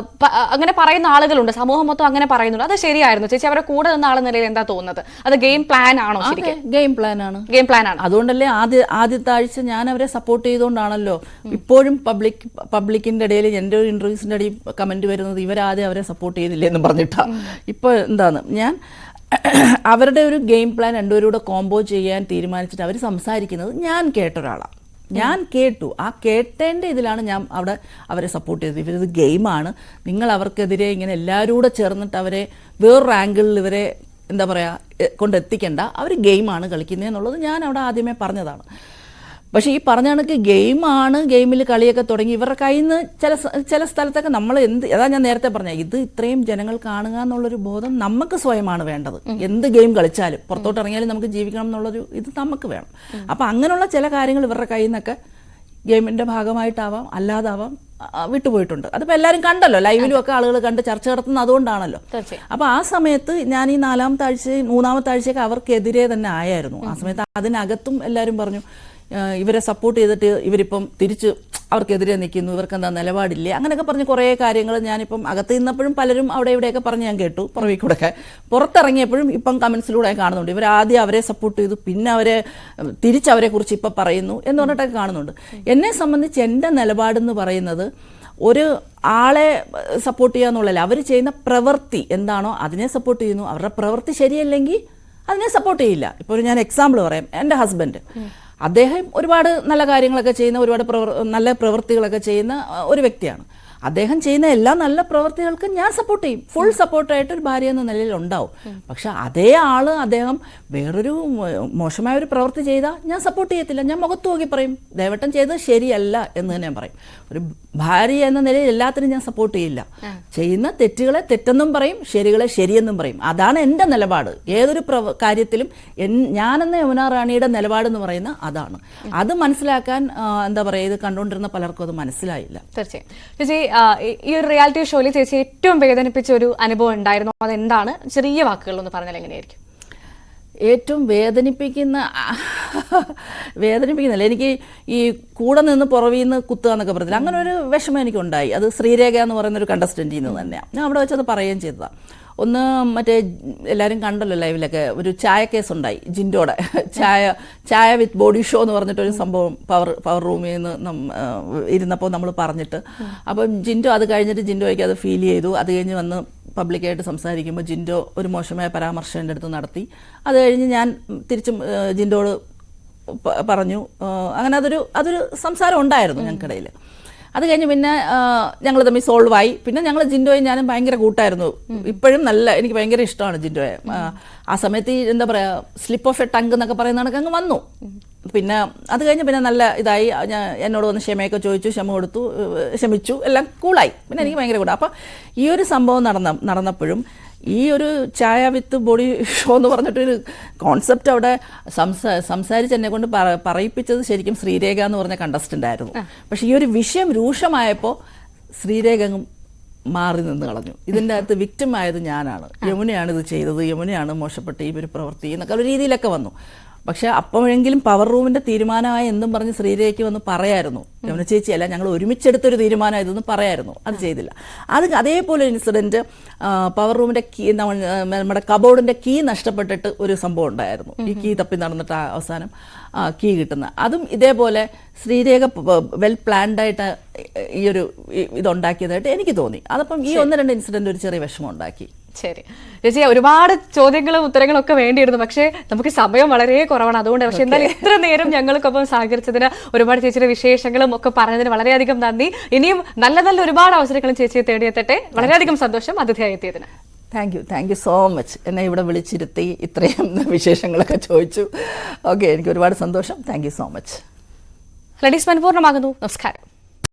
അങ്ങനെ പറയുന്ന ആളുകളുണ്ട്. സമൂഹം മൊത്തം അങ്ങനെ പറയുന്നുണ്ട്. അത് ശരിയായിരുന്നു ചേച്ചി? അവരെ കൂടെ നിന്ന ആളെന്ന നിലയിൽ എന്താ തോന്നുന്നത്? അത് ഗെയിം പ്ലാൻ ആണോ? ശരിക്കും
ഗെയിം പ്ലാൻ ആണ്. അതുകൊണ്ടല്ലേ ആദ്യത്തെ ആഴ്ച ഞാൻ അവരെ സപ്പോർട്ട് ചെയ്തുകൊണ്ടാണല്ലോ ഇപ്പോഴും പബ്ലിക്കിന്റെ ഇടയിൽ എൻ്റെ ഒരു ഇന്റർവ്യൂസിന്റെ ഇടയിൽ കമന്റ് വരുന്നത് ഇവരാദ്യം അവരെ സപ്പോർട്ട് ചെയ്തില്ലേ എന്ന് പറഞ്ഞിട്ടാ. ഇപ്പോൾ എന്താണ്, ഞാൻ അവരുടെ ഒരു ഗെയിം പ്ലാൻ രണ്ടുപേരും കോംബോ ചെയ്യാൻ തീരുമാനിച്ചിട്ട് അവർ സംസാരിക്കുന്നത് ഞാൻ കേട്ട ഒരാളാണ്. ഞാൻ കേട്ടു. ആ കേട്ടതിൻ്റെ ഇതിലാണ് ഞാൻ അവരെ സപ്പോർട്ട് ചെയ്തത്. ഇവരിത് ഗെയിമാണ്, നിങ്ങൾ അവർക്കെതിരെ ഇങ്ങനെ എല്ലാവരും കൂടെ ചേർന്നിട്ട് അവരെ വേറൊരു ആംഗിളിൽ ഇവരെ എന്താ പറയുക കൊണ്ടെത്തിക്കേണ്ട, അവർ ഗെയിമാണ് കളിക്കുന്നതെന്നുള്ളത് ഞാൻ അവിടെ ആദ്യമേ പറഞ്ഞതാണ്. പക്ഷേ ഈ പറഞ്ഞ കണക്ക് ഗെയിമാണ്, ഗെയിമിൽ കളിയൊക്കെ തുടങ്ങി ഇവരുടെ കയ്യിൽ നിന്ന് ചില സ്ഥലത്തൊക്കെ നമ്മൾ അതാ ഞാൻ നേരത്തെ പറഞ്ഞത്, ഇത് ഇത്രയും ജനങ്ങൾ കാണുക എന്നുള്ളൊരു ബോധം നമുക്ക് സ്വയമാണ് വേണ്ടത്. എന്ത് ഗെയിം കളിച്ചാലും പുറത്തോട്ട് ഇറങ്ങിയാലും നമുക്ക് ജീവിക്കണം എന്നുള്ളൊരു ഇത് നമുക്ക് വേണം. അപ്പം അങ്ങനെയുള്ള ചില കാര്യങ്ങൾ ഇവരുടെ കയ്യിൽ നിന്നൊക്കെ ഗെയിമിൻ്റെ ഭാഗമായിട്ടാവാം അല്ലാതാവാം വിട്ടുപോയിട്ടുണ്ട്. അതിപ്പോൾ എല്ലാവരും കണ്ടല്ലോ, ലൈവിലും ഒക്കെ ആളുകൾ കണ്ട് ചർച്ച നടത്തുന്നത് അതുകൊണ്ടാണല്ലോ. അപ്പോൾ ആ സമയത്ത് ഞാൻ ഈ 3-ാമത്തെ ആഴ്ചയൊക്കെ അവർക്കെതിരെ തന്നെ ആയിരുന്നു. ആ സമയത്ത് അതിനകത്തും എല്ലാവരും പറഞ്ഞു ഇവരെ സപ്പോർട്ട് ചെയ്തിട്ട് ഇവരിപ്പം തിരിച്ച് അവർക്കെതിരെ നിൽക്കുന്നു, ഇവർക്ക് എന്താ നിലപാടില്ലേ, അങ്ങനെയൊക്കെ പറഞ്ഞ് കുറേ കാര്യങ്ങൾ ഞാനിപ്പം അകത്ത് നിന്നപ്പോഴും പലരും അവിടെ ഇവിടെയൊക്കെ പറഞ്ഞ് ഞാൻ കേട്ടു. പുറകിൽ കൂടെയൊക്കെ പുറത്തിറങ്ങിയപ്പോഴും ഇപ്പം കമൻസിലൂടെ കാണുന്നുണ്ട് ഇവർ ആദ്യം അവരെ സപ്പോർട്ട് ചെയ്തു, പിന്നെ അവരെ തിരിച്ചവരെ കുറിച്ച് ഇപ്പം പറയുന്നു എന്ന് പറഞ്ഞിട്ടൊക്കെ കാണുന്നുണ്ട്. എന്നെ സംബന്ധിച്ച് എൻ്റെ നിലപാടെന്ന് പറയുന്നത് ഒരു ആളെ സപ്പോർട്ട് ചെയ്യുക എന്നുള്ളതല്ല, അവർ ചെയ്യുന്ന പ്രവൃത്തി എന്താണോ അതിനെ സപ്പോർട്ട് ചെയ്യുന്നു. അവരുടെ പ്രവൃത്തി ശരിയല്ലെങ്കിൽ അതിനെ സപ്പോർട്ട് ചെയ്യില്ല. ഇപ്പോൾ ഞാൻ എക്സാമ്പിൾ പറയാം. എൻ്റെ ഹസ്ബൻഡ്, അദ്ദേഹം ഒരുപാട് നല്ല കാര്യങ്ങളൊക്കെ ചെയ്യുന്ന, ഒരുപാട് നല്ല പ്രവൃത്തികളൊക്കെ ചെയ്യുന്ന ഒരു വ്യക്തിയാണ്. അദ്ദേഹം ചെയ്യുന്ന എല്ലാ നല്ല പ്രവൃത്തികൾക്കും ഞാൻ സപ്പോർട്ട് ചെയ്യും. ഫുൾ സപ്പോർട്ടായിട്ട് ഒരു ഭാര്യ എന്ന നിലയിൽ ഉണ്ടാവും. പക്ഷെ അതേ ആള് അദ്ദേഹം വേറൊരു മോശമായ ഒരു പ്രവൃത്തി ചെയ്താൽ ഞാൻ സപ്പോർട്ട് ചെയ്യത്തില്ല. ഞാൻ മുഖത്ത് നോക്കി പറയും ദേവട്ടൻ ചെയ്തത് ശരിയല്ല എന്ന് തന്നെ ഞാൻ പറയും. ഒരു ഭാര്യ എന്ന നിലയിൽ എല്ലാത്തിനും ഞാൻ സപ്പോർട്ട് ചെയ്യില്ല. ചെയ്യുന്ന തെറ്റുകളെ തെറ്റെന്നും പറയും, ശരികളെ ശരിയെന്നും പറയും. അതാണ് എൻ്റെ നിലപാട്. ഏതൊരു കാര്യത്തിലും ഞാനെന്ന യമുന റാണിയുടെ നിലപാടെന്ന് പറയുന്ന അതാണ്. അത് മനസ്സിലാക്കാൻ എന്താ പറയുക, ഇത് കണ്ടുകൊണ്ടിരുന്ന പലർക്കും അത് മനസ്സിലായില്ല.
തീർച്ചയായും ഈ ഒരു റിയാലിറ്റി ഷോയിൽ ചേച്ചി ഏറ്റവും വേദനിപ്പിച്ച ഒരു അനുഭവം ഉണ്ടായിരുന്നു, അതെന്താണ്? ചെറിയ വാക്കുകളൊന്ന് പറഞ്ഞാൽ എങ്ങനെയായിരിക്കും?
ഏറ്റവും വേദനിപ്പിക്കുന്നില്ല, എനിക്ക് ഈ കൂടെ നിന്ന് പുറവിൽ നിന്ന് കുത്തുക എന്നൊക്കെ പറഞ്ഞില്ല, അങ്ങനെ ഒരു വിഷമം എനിക്കുണ്ടായി. അത് ശ്രീരേഖ എന്ന് പറയുന്ന ഒരു കണ്ടസ്റ്റൻറ്റിൽ നിന്ന് തന്നെയാണ്. ഞാൻ അവിടെ വെച്ചത് പറയുകയും ചെയ്തതാണ്. ഒന്ന് മറ്റേ എല്ലാവരും കണ്ടല്ലോ ലൈവിലൊക്കെ, ഒരു ചായ കേസ് ഉണ്ടായി ജിൻഡോടെ. ചായ വിത്ത് ബോഡി ഷോ എന്ന് പറഞ്ഞിട്ടൊരു സംഭവം പവർ റൂമിൽ നിന്ന് ഇരുന്നപ്പോൾ നമ്മൾ പറഞ്ഞിട്ട്, അപ്പം ജിൻഡോ അത് കഴിഞ്ഞിട്ട് ജിൻഡോയ്ക്ക് അത് ഫീൽ ചെയ്തു. അത് കഴിഞ്ഞ് വന്ന് പബ്ലിക്കായിട്ട് സംസാരിക്കുമ്പോൾ ജിൻഡോ ഒരു മോശമായ പരാമർശം എൻ്റെ അടുത്ത് നടത്തി. അത് കഴിഞ്ഞ് ഞാൻ തിരിച്ചും ജിൻഡോട് പറഞ്ഞു. അങ്ങനെ അതൊരു സംസാരം ഉണ്ടായിരുന്നു ഞങ്ങൾക്കിടയിൽ. അത് കഴിഞ്ഞ് പിന്നെ ഞങ്ങൾ തമ്മിൽ സോൾവായി. പിന്നെ ഞങ്ങൾ ജിൻഡോയും ഞാനും ഭയങ്കര കൂട്ടായിരുന്നു. ഇപ്പോഴും എനിക്ക് ഭയങ്കര ഇഷ്ടമാണ് ജിൻഡോയെ. ആ സമയത്ത് ഈ എന്താ പറയുക, സ്ലിപ്പ് ഓഫ് എ ടങ്ക് എന്നൊക്കെ പറയുന്ന കണക്ക് അങ്ങ് വന്നു. പിന്നെ അത് കഴിഞ്ഞ് പിന്നെ നല്ല ഇതായി. എന്നോട് വന്ന് ക്ഷമയൊക്കെ ചോദിച്ചു, ക്ഷമ കൊടുത്തു, ക്ഷമിച്ചു, എല്ലാം കൂളായി. പിന്നെ എനിക്ക് ഭയങ്കര കൂടാ. അപ്പം ഈ ഒരു സംഭവം നടന്നപ്പോഴും ഈ ഒരു ചായ വിത്ത് ബോഡി ഷോ എന്ന് പറഞ്ഞിട്ടൊരു കോൺസെപ്റ്റ് അവിടെ സംസാരിച്ച് എന്നെ കൊണ്ട് പറയിപ്പിച്ചത് ശരിക്കും ശ്രീരേഖ എന്ന് പറഞ്ഞ കണ്ടസ്റ്റൻ്റ് ആയിരുന്നു. പക്ഷെ ഈ ഒരു വിഷയം രൂക്ഷമായപ്പോൾ ശ്രീരേഖ അങ്ങ് മാറി നിന്ന് കളഞ്ഞു. ഇതിൻ്റെ അകത്ത് വിക്ടിം ആയത് ഞാനാണ്, യമുനയാണ് ഇത് ചെയ്തത്, യമുനയാണ് മോശപ്പെട്ട ഈ ഒരു പ്രവൃത്തി എന്നൊക്കെ ഒരു രീതിയിലൊക്കെ വന്നു. പക്ഷെ അപ്പോഴെങ്കിലും പവർ റൂമിൻ്റെ തീരുമാനമായി എന്നും പറഞ്ഞ് ശ്രീരേഖയ്ക്ക് വന്ന് പറയായിരുന്നു, യമുന ചേച്ചിയല്ല ഞങ്ങൾ ഒരുമിച്ചെടുത്തൊരു തീരുമാനം ഇതെന്ന് പറയായിരുന്നു. അത് ചെയ്തില്ല. അതേപോലെ ഇൻസിഡൻറ്റ് പവർ റൂമിൻ്റെ കീ, നമ്മുടെ കബോർഡിൻ്റെ കീ നഷ്ടപ്പെട്ടിട്ട് ഒരു സംഭവം ഉണ്ടായിരുന്നു. ഈ കീ തപ്പി നടന്നിട്ട് അവസാനം കീ കിട്ടുന്ന അതും ഇതേപോലെ ശ്രീരേഖ വെൽ പ്ലാൻഡായിട്ട് ഈ ഒരു ഇതുണ്ടാക്കിയതായിട്ട് എനിക്ക് തോന്നി. അതപ്പം ഈ 1-2 ഇൻസിഡൻറ്റ് ഒരു ചെറിയ വിഷമം ഉണ്ടാക്കി.
ശരി ചേച്ചി, ഒരുപാട് ചോദ്യങ്ങളും ഉത്തരങ്ങളും ഒക്കെ വേണ്ടിയിരുന്നു. പക്ഷേ നമുക്ക് സമയം വളരെ കുറവാണ്. അതുകൊണ്ട് പക്ഷെ എന്തായാലും ഇത്ര നേരം ഞങ്ങൾക്കൊപ്പം സഹകരിച്ചതിന്, ഒരുപാട് ചേച്ചിയുടെ വിശേഷങ്ങളും ഒക്കെ പറഞ്ഞതിന് വളരെയധികം നന്ദി. ഇനിയും നല്ല നല്ല ഒരുപാട് അവസരങ്ങളും ചേച്ചിയെ തേടിയെത്തട്ടെ. വളരെയധികം സന്തോഷം അതിഥിയായി എത്തിയതിന്.
Thank you so much. എന്നെ ഇവിടെ വിളിച്ചിരുത്തി ഇത്രയും വിശേഷങ്ങളൊക്കെ ചോദിച്ചു. ഓക്കെ, എനിക്ക് ഒരുപാട് സന്തോഷം. Thank you so much.
Ladies മൻ പൂർണ്ണമാകുന്നു. നമസ്കാരം.